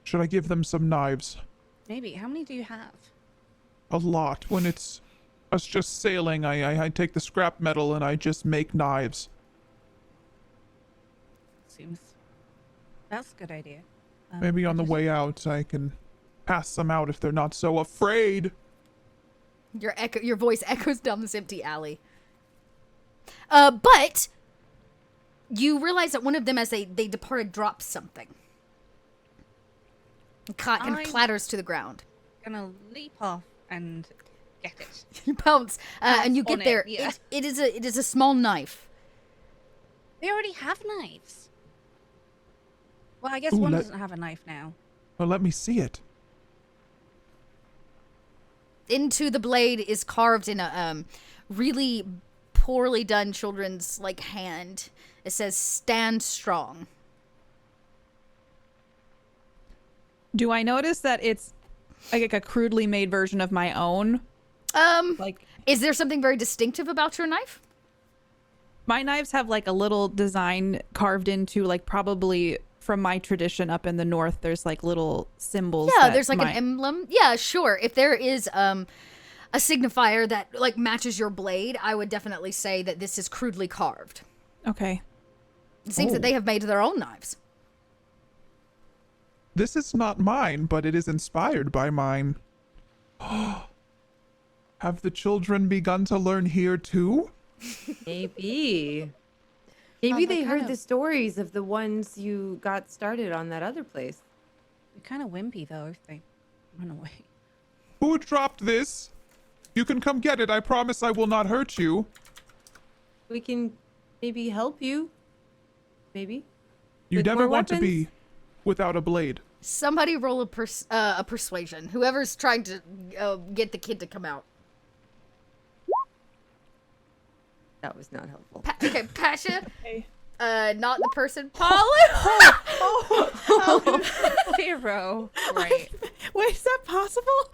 Should I give them some knives? Maybe. How many do you have? A lot. When it's us just sailing, I take the scrap metal and I just make knives. Seems that's a good idea. Maybe on the way out I can pass some out if they're not so afraid. Your voice echoes down this empty alley. But you realize that one of them, as they departed, drops something. And clatters to the ground. Gonna leap off and get it. You pounce, and you get on there. it, yeah. It is a small knife. They already have knives. Well, I guess Ooh, one doesn't have a knife now. Well, let me see it. Into the blade is carved in a really poorly done children's like hand. It says "Stand strong." Do I notice that it's like a crudely made version of my own? Like, Is there something very distinctive about your knife? my knives have like a little design carved into, like, probably from my tradition up in the north. There's like little symbols. Yeah, that there's like an emblem. Yeah, sure. If there is a signifier that like matches your blade, I would definitely say that this is crudely carved. Okay. It seems that they have made their own knives. This is not mine, but it is inspired by mine. Have the children begun to learn here too? Maybe. Oh, Maybe they they heard kind the of- stories of the ones you got started on that other place. They're kind of wimpy though if they run away. Who dropped this? You can come get it. I promise I will not hurt you. We can maybe help you. Maybe. You With never more want to weapons? be without a blade. Somebody roll a persuasion. Whoever's trying to get the kid to come out. That was not helpful. Okay, Pasha. Okay. Not the person. Paula. Zero. Right. Wait, is that possible?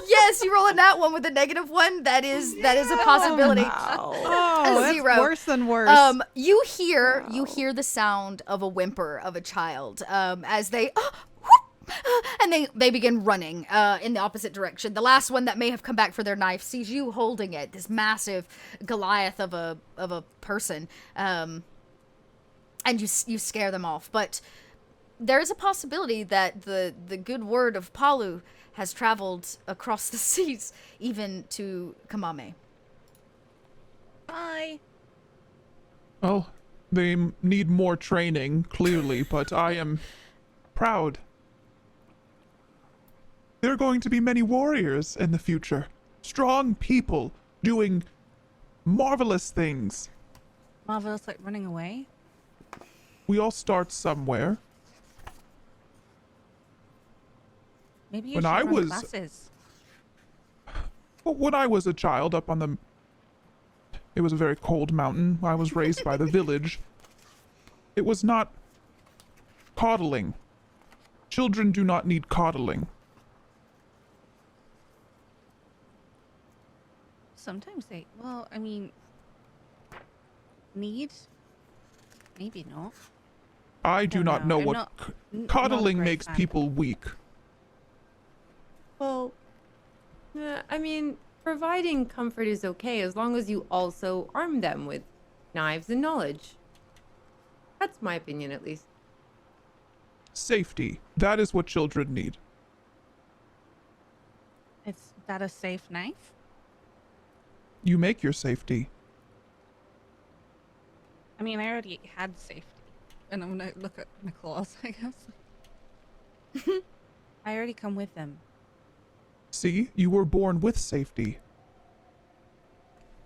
Yes, you roll a nat one with a -1. That is a possibility. Oh, that's Zero. worse than worse. You hear the sound of a whimper of a child as they and they begin running in the opposite direction. The last one that may have come back for their knife sees you holding it, this massive Goliath of a person, and you scare them off. But there is a possibility that the good word of Palu has traveled across the seas, even to Kamame. Bye. Well, they need more training, clearly, but I am proud. There are going to be many warriors in the future. Strong people doing marvelous things. Marvelous, like running away. We all start somewhere. Maybe you When should I run was- classes. Well, when I was a child up on the... It was a very cold mountain. I was raised by the village. It was not coddling. Children do not need coddling. Sometimes they. Well, I mean, need. Maybe not. I do don't not know. know I'm what not- not a coddling great makes fan. people weak. Well, I mean, providing comfort is okay as long as you also arm them with knives and knowledge. That's my opinion, at least. Safety. That is what children need. Is that a safe knife? You make your safety. I mean, I already had safety. And I'm gonna look at my claws, I guess. I already come with them. See, you were born with safety.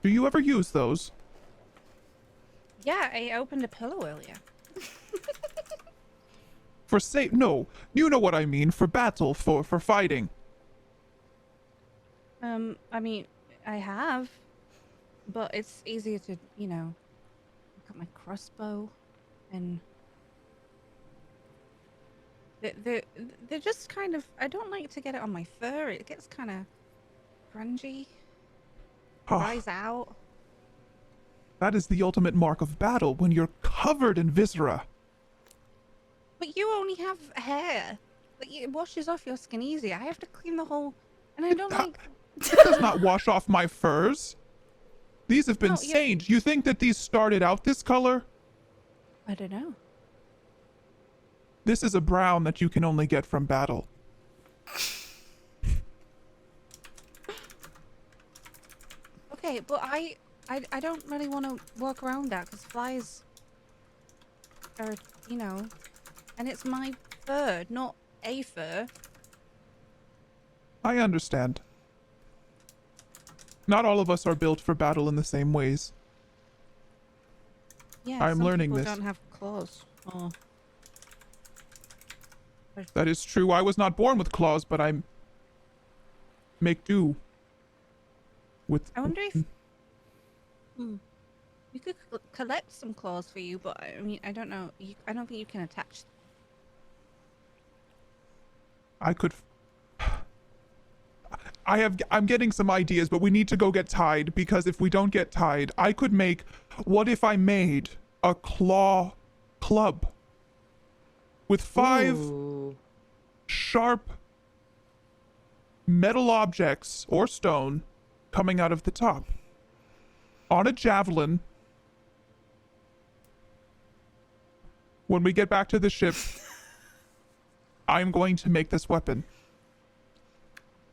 Do you ever use those? Yeah, I opened a pillow earlier. No, you know what I mean. For battle, for fighting. I mean, I have, but it's easier to, look at my crossbow, and they're just kind of. I don't like to get it on my fur. It gets kind of grungy, dries out. That is the ultimate mark of battle, when you're covered in viscera. But you only have hair. Like, it washes off your skin easy. I have to clean the whole, and I don't like. It does not wash off my furs. These have been No, saged. You think that these started out this color? I don't know. This is a brown that you can only get from battle. Okay, but I don't really want to walk around that because flies are, and it's my fur, not a fur. I understand. Not all of us are built for battle in the same ways. Yeah, I'm some learning people this. don't have claws. Oh. That is true. I was not born with claws, but I make do with. I wonder if we could collect some claws for you, but I mean, I don't know. I don't think you can attach. I could. I'm getting some ideas, but we need to go get tied, because if we don't get tied, I could make. What if I made a claw club with 5 Ooh. sharp metal objects or stone coming out of the top on a javelin? When we get back to the ship, I'm going to make this weapon.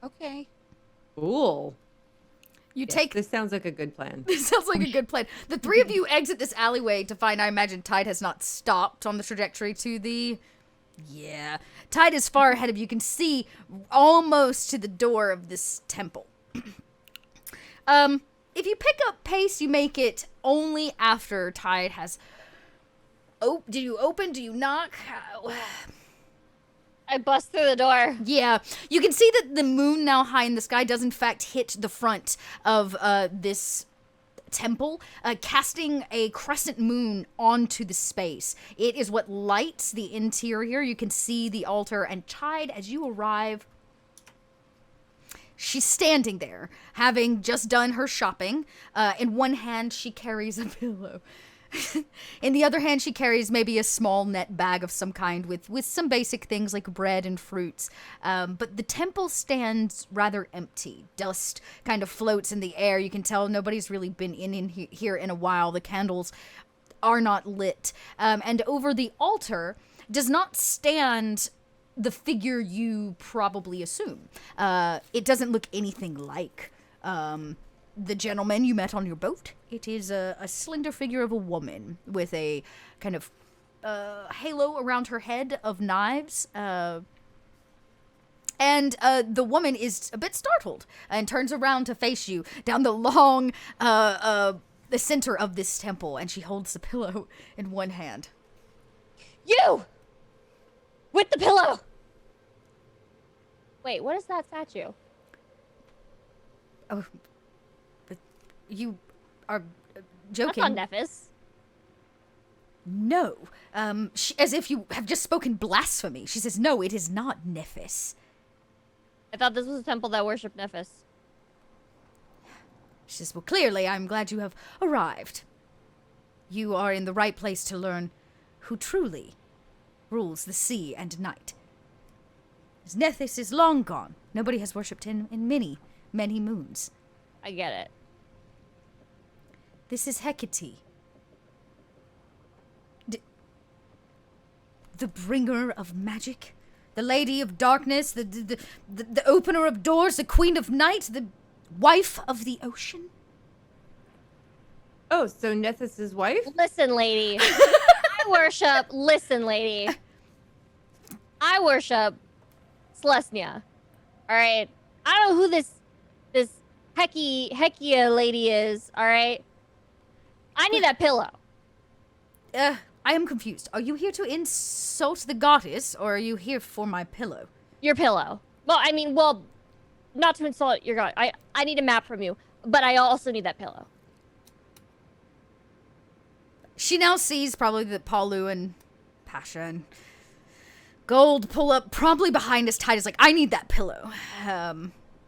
Okay. Cool. You Yes, take this sounds like a good plan. This sounds like a good plan. The three of you exit this alleyway to find, I imagine, Tide has not stopped on the trajectory to the... Yeah. Tide is far ahead of you. You can see almost to the door of this temple. If you pick up pace, you make it only after Tide has... Oh, do you open? Do you knock? I bust through the door. Yeah, you can see that the moon now high in the sky does in fact hit the front of this temple, casting a crescent moon onto the space. It is what lights the interior. You can see the altar, and Tide, as you arrive, she's standing there, having just done her shopping. In one hand, she carries a pillow. In the other hand, she carries maybe a small net bag of some kind with some basic things like bread and fruits. But the temple stands rather empty. Dust kind of floats in the air. You can tell nobody's really been here in a while. The candles are not lit. And over the altar does not stand the figure you probably assume. It doesn't look anything like the gentleman you met on your boat. It is a slender figure of a woman with a kind of halo around her head of knives. And the woman is a bit startled and turns around to face you down the long, the center of this temple. And she holds the pillow in one hand. You! With the pillow! Wait, what is that statue? Oh, but you are joking. That's not Nephis. No. As if you have just spoken blasphemy. She says, no, it is not Nephis. I thought this was a temple that worshipped Nephis. She says, well, clearly, I'm glad you have arrived. You are in the right place to learn who truly rules the sea and night. As Nephis is long gone. Nobody has worshipped him in many, many moons. I get it. This is Hecate. The bringer of magic, the lady of darkness, the opener of doors, the queen of night, the wife of the ocean. Oh, so Nethys' wife? Listen, lady. Listen, lady. I worship Celestia. Alright? I don't know who this Hekia lady is, alright? I need that pillow. I am confused. Are you here to insult the goddess, or are you here for my pillow? Your pillow. Well, I mean, not to insult your god. I need a map from you, but I also need that pillow. She now sees probably that Palu and Pasha and Gold pull up probably behind us tight. Is like, I need that pillow.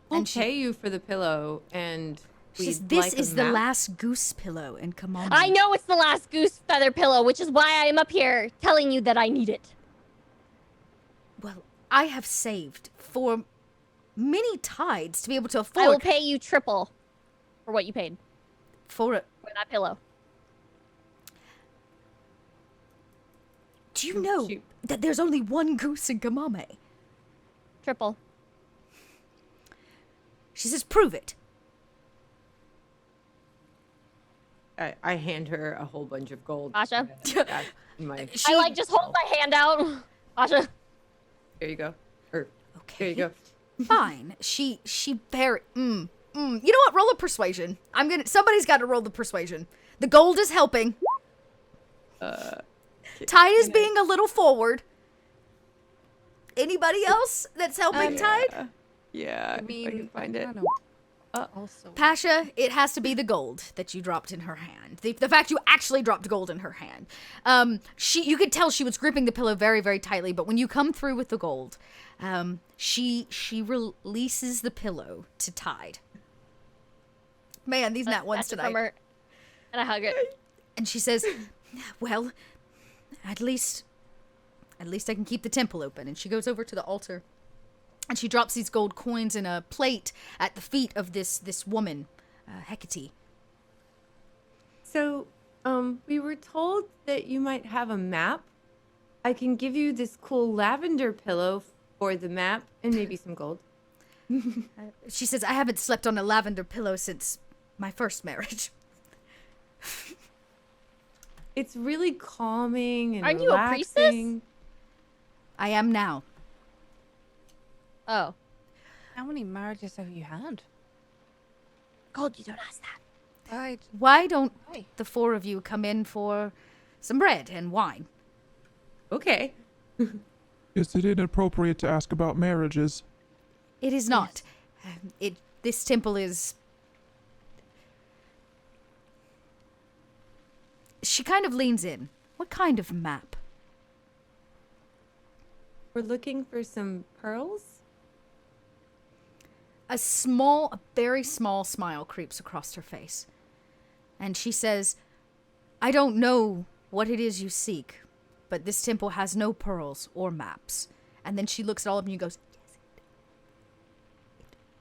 We'll pay you for the pillow, and She says, we'd this like a is the map." last goose pillow, and come on. I know it's the last goose feather pillow, which is why I am up here telling you that I need it. Well, I have saved for many tides to be able to afford I will pay you triple for what you paid for it. for that pillow. Do you know Shoot. that there's only one goose in Kamame? Triple. She says, prove it. I hand her a whole bunch of gold. Asha? Back in my, She, I like just hold my hand out. Asha. there you go. Or Okay. there you go. Fine. She very You know what? Roll a persuasion. Somebody's got to roll the persuasion. The gold is helping. Tide is being a little forward. Anybody else that's helping Tide? Yeah, I mean, if I can find it. I don't also. Pasha, it has to be the gold that you dropped in her hand. The fact you actually dropped gold in her hand. You could tell she was gripping the pillow very, very tightly, but when you come through with the gold, she releases the pillow to Tide. Man, these nat ones Snatch it tonight. from her, and I hug it. And she says, well, at least I can keep the temple open. And she goes over to the altar and she drops these gold coins in a plate at the feet of this woman, Hecate. So, we were told that you might have a map. I can give you this cool lavender pillow for the map and maybe some gold. She says, I haven't slept on a lavender pillow since my first marriage. It's really calming and Aren't you a priestess? relaxing. I am now. Oh. How many marriages have you had? Gold, you don't ask that. Why don't Why? the four of you come in for some bread and wine? Okay. Is it inappropriate to ask about marriages? It is not. This temple is... She kind of leans in. What kind of map? We're looking for some pearls. A very small smile creeps across her face. And she says, I don't know what it is you seek, but this temple has no pearls or maps. And then she looks at all of you and goes,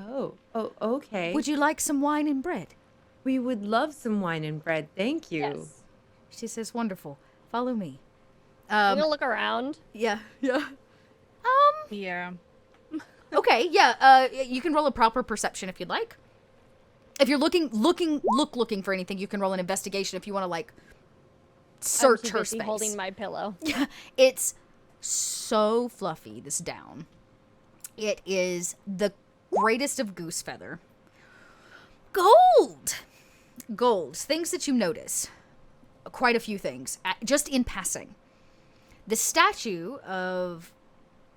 Oh, okay. would you like some wine and bread? We would love some wine and bread. Thank you. Yes. She says, wonderful. Follow me. I'm gonna look around. Yeah. Yeah. Okay, yeah, you can roll a proper perception if you'd like. If you're looking for anything, you can roll an investigation if you want to, like, search I'm too her busy space. holding my pillow. It's so fluffy, this down. It is the greatest of goose feather. Gold! Things that you notice. Quite a few things, just in passing.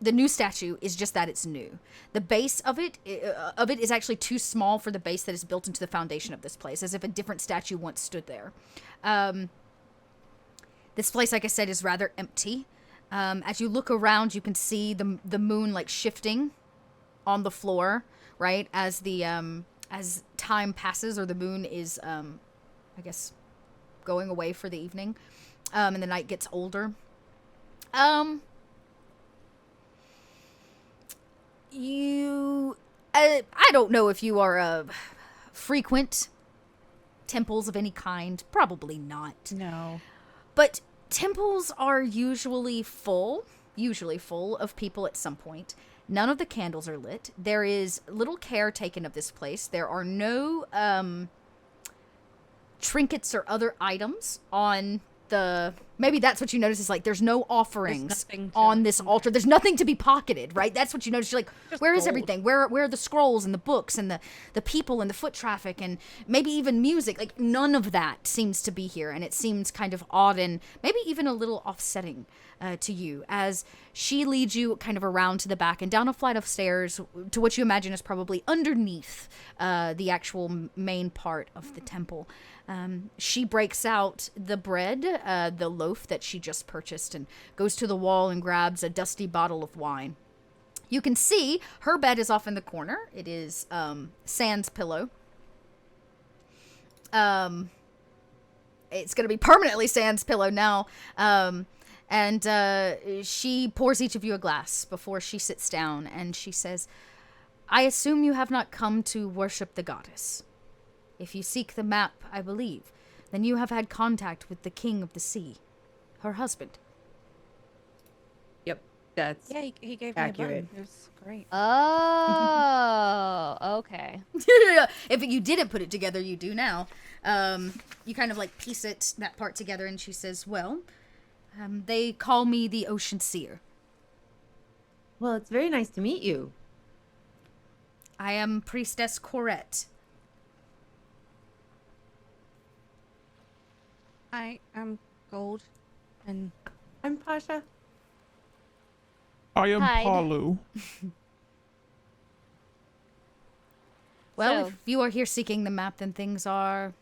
The new statue is just that, it's new. The base of it is actually too small for the base that is built into the foundation of this place, as if a different statue once stood there. This place, like I said, is rather empty. As you look around, you can see the moon like shifting on the floor, right? As as time passes, or the moon is, I guess, going away for the evening, and the night gets older. I don't know if you are a frequent temples of any kind. Probably not. No. But temples are usually full of people at some point. None of the candles are lit. There is little care taken of this place. There are no trinkets or other items on the maybe that's what you notice is like there's no offerings nothing to on it. this Okay. altar. There's nothing to be pocketed, right? That's what you notice. You're like, Just where is gold. everything? Where are the scrolls and the books and the people and the foot traffic and maybe even music? Like none of that seems to be here, and it seems kind of odd and maybe even a little offsetting to you as she leads you kind of around to the back and down a flight of stairs to what you imagine is probably underneath the actual main part of the temple. She breaks out the bread, the loaf that she just purchased, and goes to the wall and grabs a dusty bottle of wine. You can see her bed is off in the corner. It is Sans pillow. It's going to be permanently Sans pillow now. And she pours each of you a glass before she sits down, and she says, I assume you have not come to worship the goddess. If you seek the map, I believe, then you have had contact with the king of the sea, her husband. Yep, that's Yeah, he gave accurate. me a bone. It was great. Oh, okay. If you didn't put it together, you do now. You kind of like piece that part together, and she says, well, they call me the Ocean Seer. Well, it's very nice to meet you. I am Priestess Corette. I am Gold, and I'm Pasha. I am Hide. Palu. Well, So- if you are here seeking the map, then things are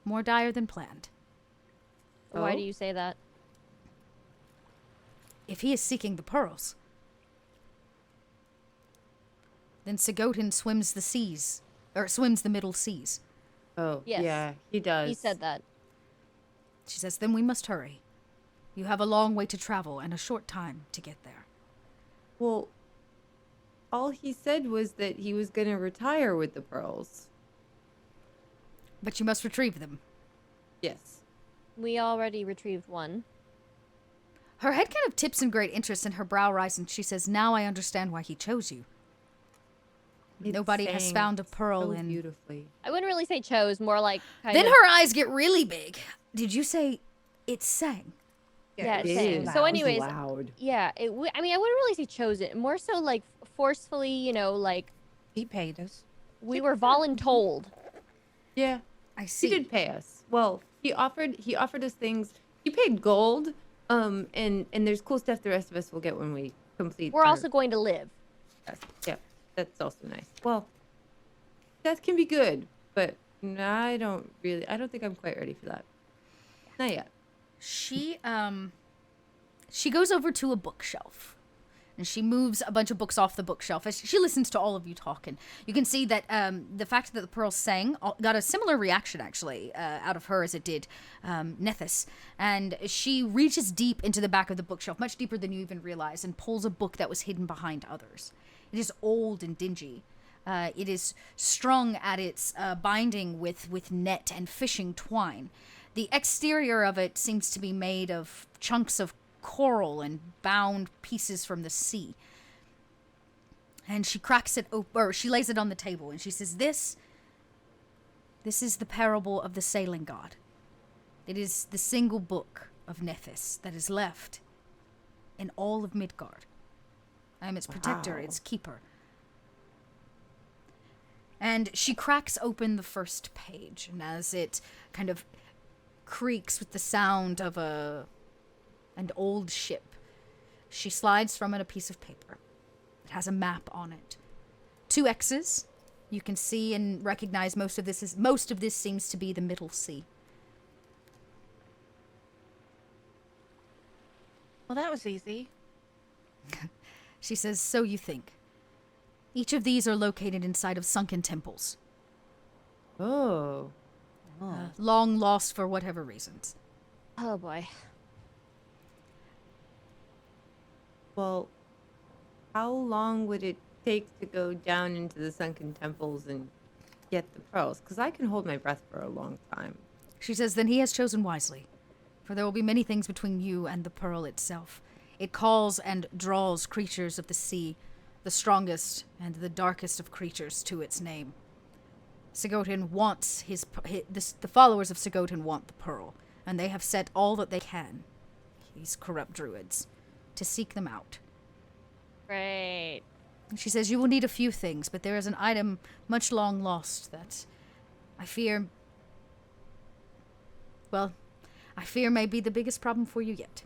more dire than planned. Why Oh? do you say that? If he is seeking the pearls, then Sigotin swims the seas, or swims the middle seas. Oh, Yes. yeah, he does. He said that. She says, then we must hurry. You have a long way to travel and a short time to get there. Well, all he said was that he was going to retire with the pearls. But you must retrieve them. Yes. We already retrieved one. Her head kind of tips in great interest and her brow rises and she says, now I understand why he chose you. It Nobody has sang found a pearl so in... beautifully. I wouldn't really say chose, more like kind Then of. her eyes get really big. Did you say it sang? Yeah, it it was sang. loud. So anyways, loud. Yeah, I mean, I wouldn't really say chose it. More so like forcefully, like he paid us. we were voluntold. I Yeah, he see. did pay us. Well, he offered us things. He paid gold. And there's cool stuff the rest of us will get when we complete. We're our also going to live. task. Yeah, that's also nice. Well, that can be good, but I don't think I'm quite ready for that. Not yet. She goes over to a bookshelf and she moves a bunch of books off the bookshelf as she listens to all of you talk. And you can see that the fact that the pearls sang got a similar reaction actually out of her as it did Nethys. And she reaches deep into the back of the bookshelf, much deeper than you even realize, and pulls a book that was hidden behind others. It is old and dingy. It is strung at its binding with net and fishing twine. The exterior of it seems to be made of chunks of coral and bound pieces from the sea. And she cracks it open, or she lays it on the table, and she says, This is the parable of the sailing god. It is the single book of Nethys that is left in all of Midgard. I am its protector, Wow. its keeper. And she cracks open the first page, and as it kind of creaks with the sound of an old ship, she slides from it a piece of paper. It has a map on it. 2 X's. You can see and recognize most of this seems to be the Middle Sea. Well, that was easy. She says, so you think. Each of these are located inside of sunken temples, Oh. long lost for whatever reasons. Oh boy. Well, how long would it take to go down into the sunken temples and get the pearls? Because I can hold my breath for a long time. She says, then he has chosen wisely, for there will be many things between you and the pearl itself. It calls and draws creatures of the sea, the strongest and the darkest of creatures, to its name. Sigotin wants the followers of Sigotin want the pearl, and they have set all that they can, these corrupt druids, to seek them out. Great. She says you will need a few things, but there is an item much long lost that I fear may be the biggest problem for you yet.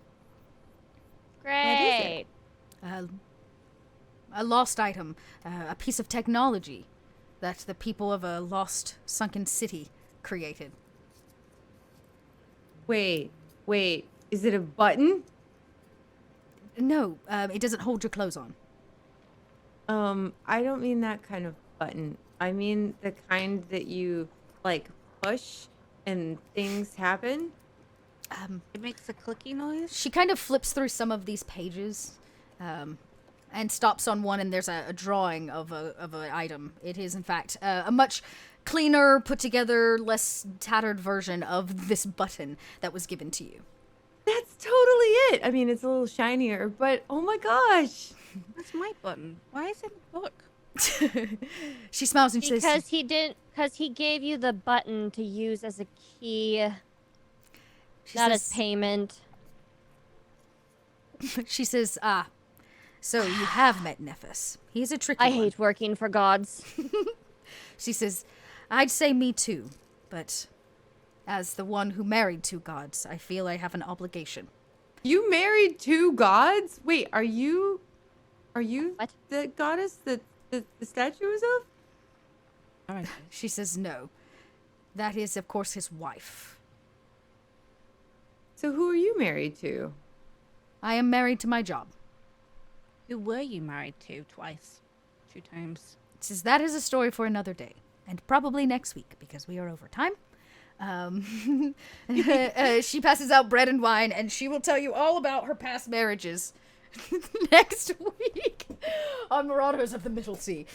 Great. A lost item, a piece of technology that the people of a lost, sunken city created. Wait. Is it a button? No, it doesn't hold your clothes on. I don't mean that kind of button. I mean the kind that you, like, push and things happen. It makes a clicky noise. She kind of flips through some of these pages, and stops on one, and there's a drawing of an item. It is, in fact, a much cleaner, put together, less tattered version of this button that was given to you. That's totally it. I mean, it's a little shinier, but oh my gosh. That's my button. Why is it in the book? She smiles and says, Because he gave you the button to use as a key. she That says, is payment. She says, so you have met Nephis. He's a tricky I one. hate working for gods. She says, I'd say me too, but as the one who married two gods, I feel I have an obligation. You married two gods? Wait, are you What? the goddess that the statue is of? All right. She says, no. That is, of course, his wife. So who are you married to? I am married to my job. Who were you married to twice? 2 times. Says that is a story for another day, and probably next week because we are over time. She passes out bread and wine, and she will tell you all about her past marriages next week on Marauders of the Middle Sea.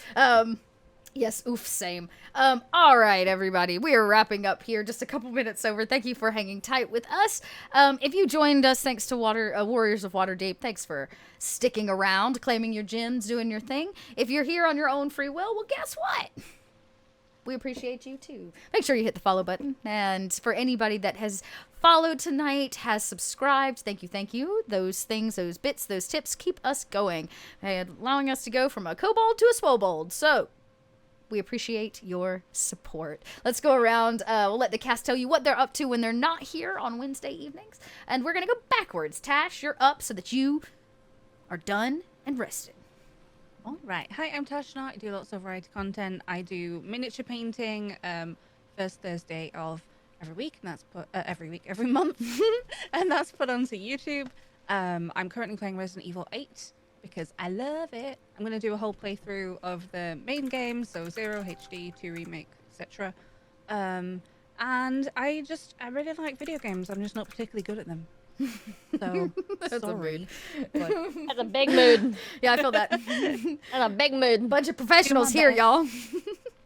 Yes, oof, same. All right, everybody, we are wrapping up here, just a couple minutes over. Thank you for hanging tight with us. If you joined us, thanks to Warriors of Waterdeep, thanks for sticking around, claiming your gems, doing your thing. If you're here on your own free will, well, guess what? We appreciate you too. Make sure you hit the follow button. And for anybody that has followed tonight, has subscribed, thank you. Those things, those bits, those tips keep us going, and allowing us to go from a kobold to a swobold. So we appreciate your support. Let's go around. We'll let the cast tell you what they're up to when they're not here on Wednesday evenings. And we're going to go backwards. Tash, you're up so that you are done and rested. All right. Hi, I'm Tashna. I do lots of variety content. I do miniature painting first Thursday of every week, and that's put every month, and that's put onto YouTube. I'm currently playing Resident Evil 8 because I love it. I'm going to do a whole playthrough of the main game, so 0, HD, 2 Remake, etc. And I really like video games. I'm just not particularly good at them. So, That's sorry. That's a big mood. Yeah, I feel that. That's a big mood. Bunch of professionals Do my here, best. y'all.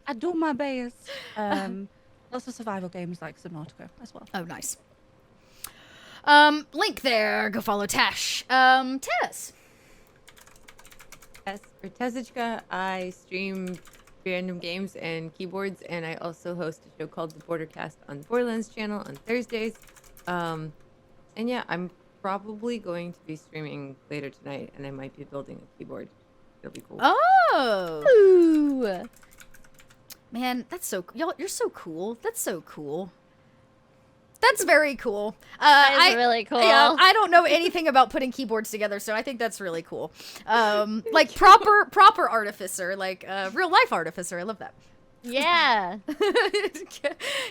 I do my best. Lots of survival games like Subnautica as well. Oh, nice. Link there. Go follow Tash. Tess. Yes, for Tezichka, I stream random games and keyboards, and I also host a show called The Bordercast on the Borderlands channel on Thursdays. And yeah, I'm probably going to be streaming later tonight, and I might be building a keyboard. It'll be cool. Oh. Ooh. Man, that's so... Y'all, you're so cool. That's so cool. That's very cool. That is really cool. Yeah, I don't know anything about putting keyboards together, so I think that's really cool. Like proper artificer, like real life artificer. I love that. Yeah.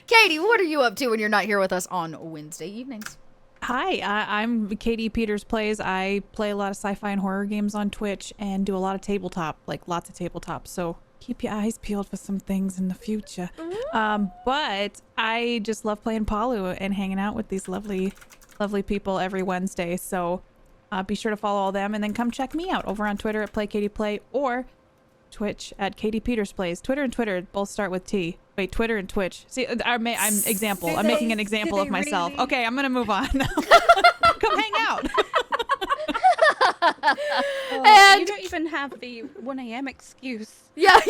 Katie, what are you up to when you're not here with us on Wednesday evenings? Hi, I'm Katie Peters Plays. I play a lot of sci-fi and horror games on Twitch and do a lot of tabletop, like lots of tabletop. So keep your eyes peeled for some things in the future. But I just love playing Palu and hanging out with these lovely people every Wednesday. So be sure to follow all them, and then come check me out over on Twitter at PlayKatiePlay or Twitch at Katie Peters Plays. Twitter and Twitter both start with T. Wait, Twitter and Twitch. See, I'm making an example of myself. Really? Okay, I'm gonna move on now. Come hang out. And You don't even have the 1 a.m. excuse. yeah.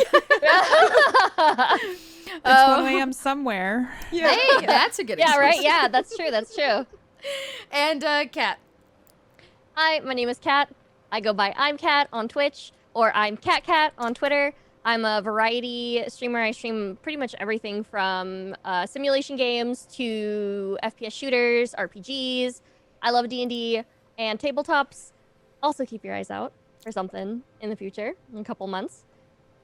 It's 1 a.m. somewhere. Hey, that's a good Yeah, excuse. right? Yeah, that's true. That's true. And Kat. Hi, my name is Kat. I go by I'm Kat on Twitch, or I'm Kat on Twitter. I'm a variety streamer. I stream pretty much everything from simulation games to FPS shooters, RPGs. I love D&D and tabletops. Also, keep your eyes out for something in the future, in a couple months.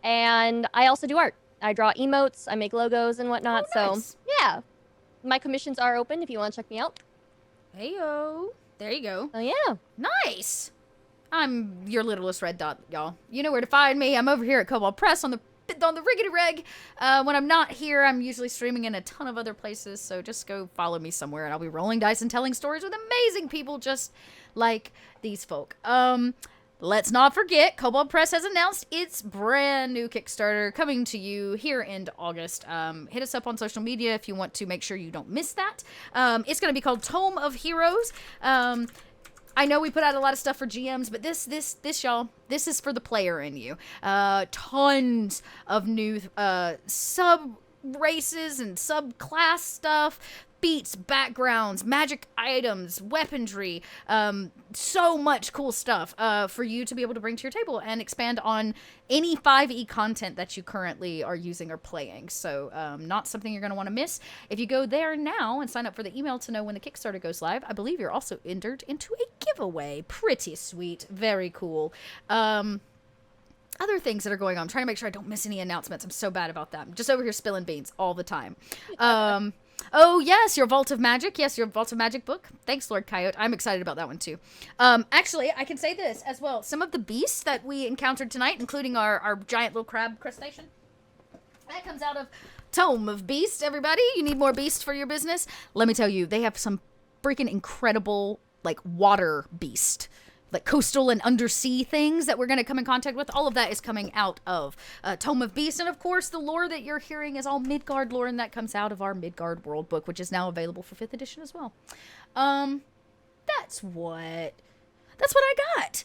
And I also do art. I draw emotes, I make logos and whatnot. Oh, nice. So, yeah. My commissions are open if you want to check me out. Heyo. There you go. So, yeah. Nice. I'm your littlest red dot, y'all. You know where to find me. I'm over here at Kobold Press on the riggedy reg. When I'm not here, I'm usually streaming in a ton of other places, so just go follow me somewhere, and I'll be rolling dice and telling stories with amazing people just like these folk. Let's not forget, Kobold Press has announced its brand new Kickstarter coming to you here in August. Hit us up on social media if you want to make sure you don't miss that. It's going to be called Tome of Heroes. I know we put out a lot of stuff for GMs, but this y'all, this is for the player in you. Tons of new sub races and subclass stuff, feats, backgrounds, magic items, weaponry, so much cool stuff for you to be able to bring to your table and expand on any 5e content that you currently are using or playing. So not something you're going to want to miss. If you go there now and sign up for the email to know when the Kickstarter goes live, I believe you're also entered into a giveaway. Pretty sweet. Very cool. Other things that are going on. I'm trying to make sure I don't miss any announcements. I'm so bad about that. I'm just over here spilling beans all the time. Oh, yes, your Vault of Magic. Yes, your Vault of Magic book. Thanks, Lord Coyote. I'm excited about that one, too. Actually, I can say this as well. Some of the beasts that we encountered tonight, including our giant little crab crustacean, that comes out of Tome of Beast, everybody. You need more beasts for your business? Let me tell you, they have some freaking incredible, like, water beast, like coastal and undersea things that we're going to come in contact with. All of that is coming out of Tome of Beast. And of course, the lore that you're hearing is all Midgard lore, and that comes out of our Midgard World Book, which is now available for 5th edition as well. That's what I got.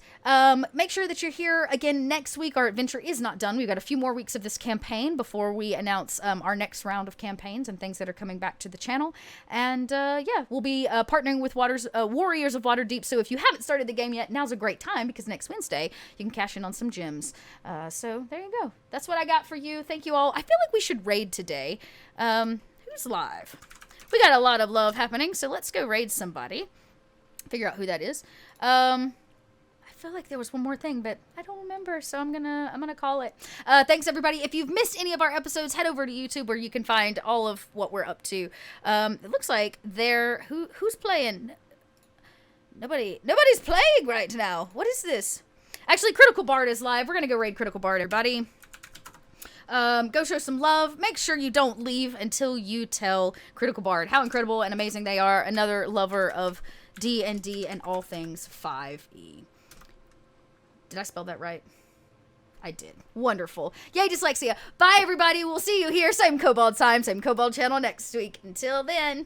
Make sure that you're here again next week. Our adventure is not done. We've got a few more weeks of this campaign before we announce our next round of campaigns and things that are coming back to the channel. And yeah, we'll be partnering with Warriors of Waterdeep. So if you haven't started the game yet, now's a great time, because next Wednesday you can cash in on some gems. So there you go. That's what I got for you. Thank you all. I feel like we should raid today. Who's live? We got a lot of love happening, so let's go raid somebody. Figure out who that is. I feel like there was one more thing, but I don't remember, so I'm gonna call it. Thanks, everybody. If you've missed any of our episodes, head over to YouTube where you can find all of what we're up to. It looks like who's playing? Nobody's playing right now. What is this? Actually, Critical Bard is live. We're gonna go raid Critical Bard, everybody. Go show some love. Make sure you don't leave until you tell Critical Bard how incredible and amazing they are. Another lover of D&D and all things 5e. Did I spell that right? I did. Wonderful. Yay, dyslexia. Bye, everybody. We'll see you here. Same Kobold time, same Kobold channel next week. Until then.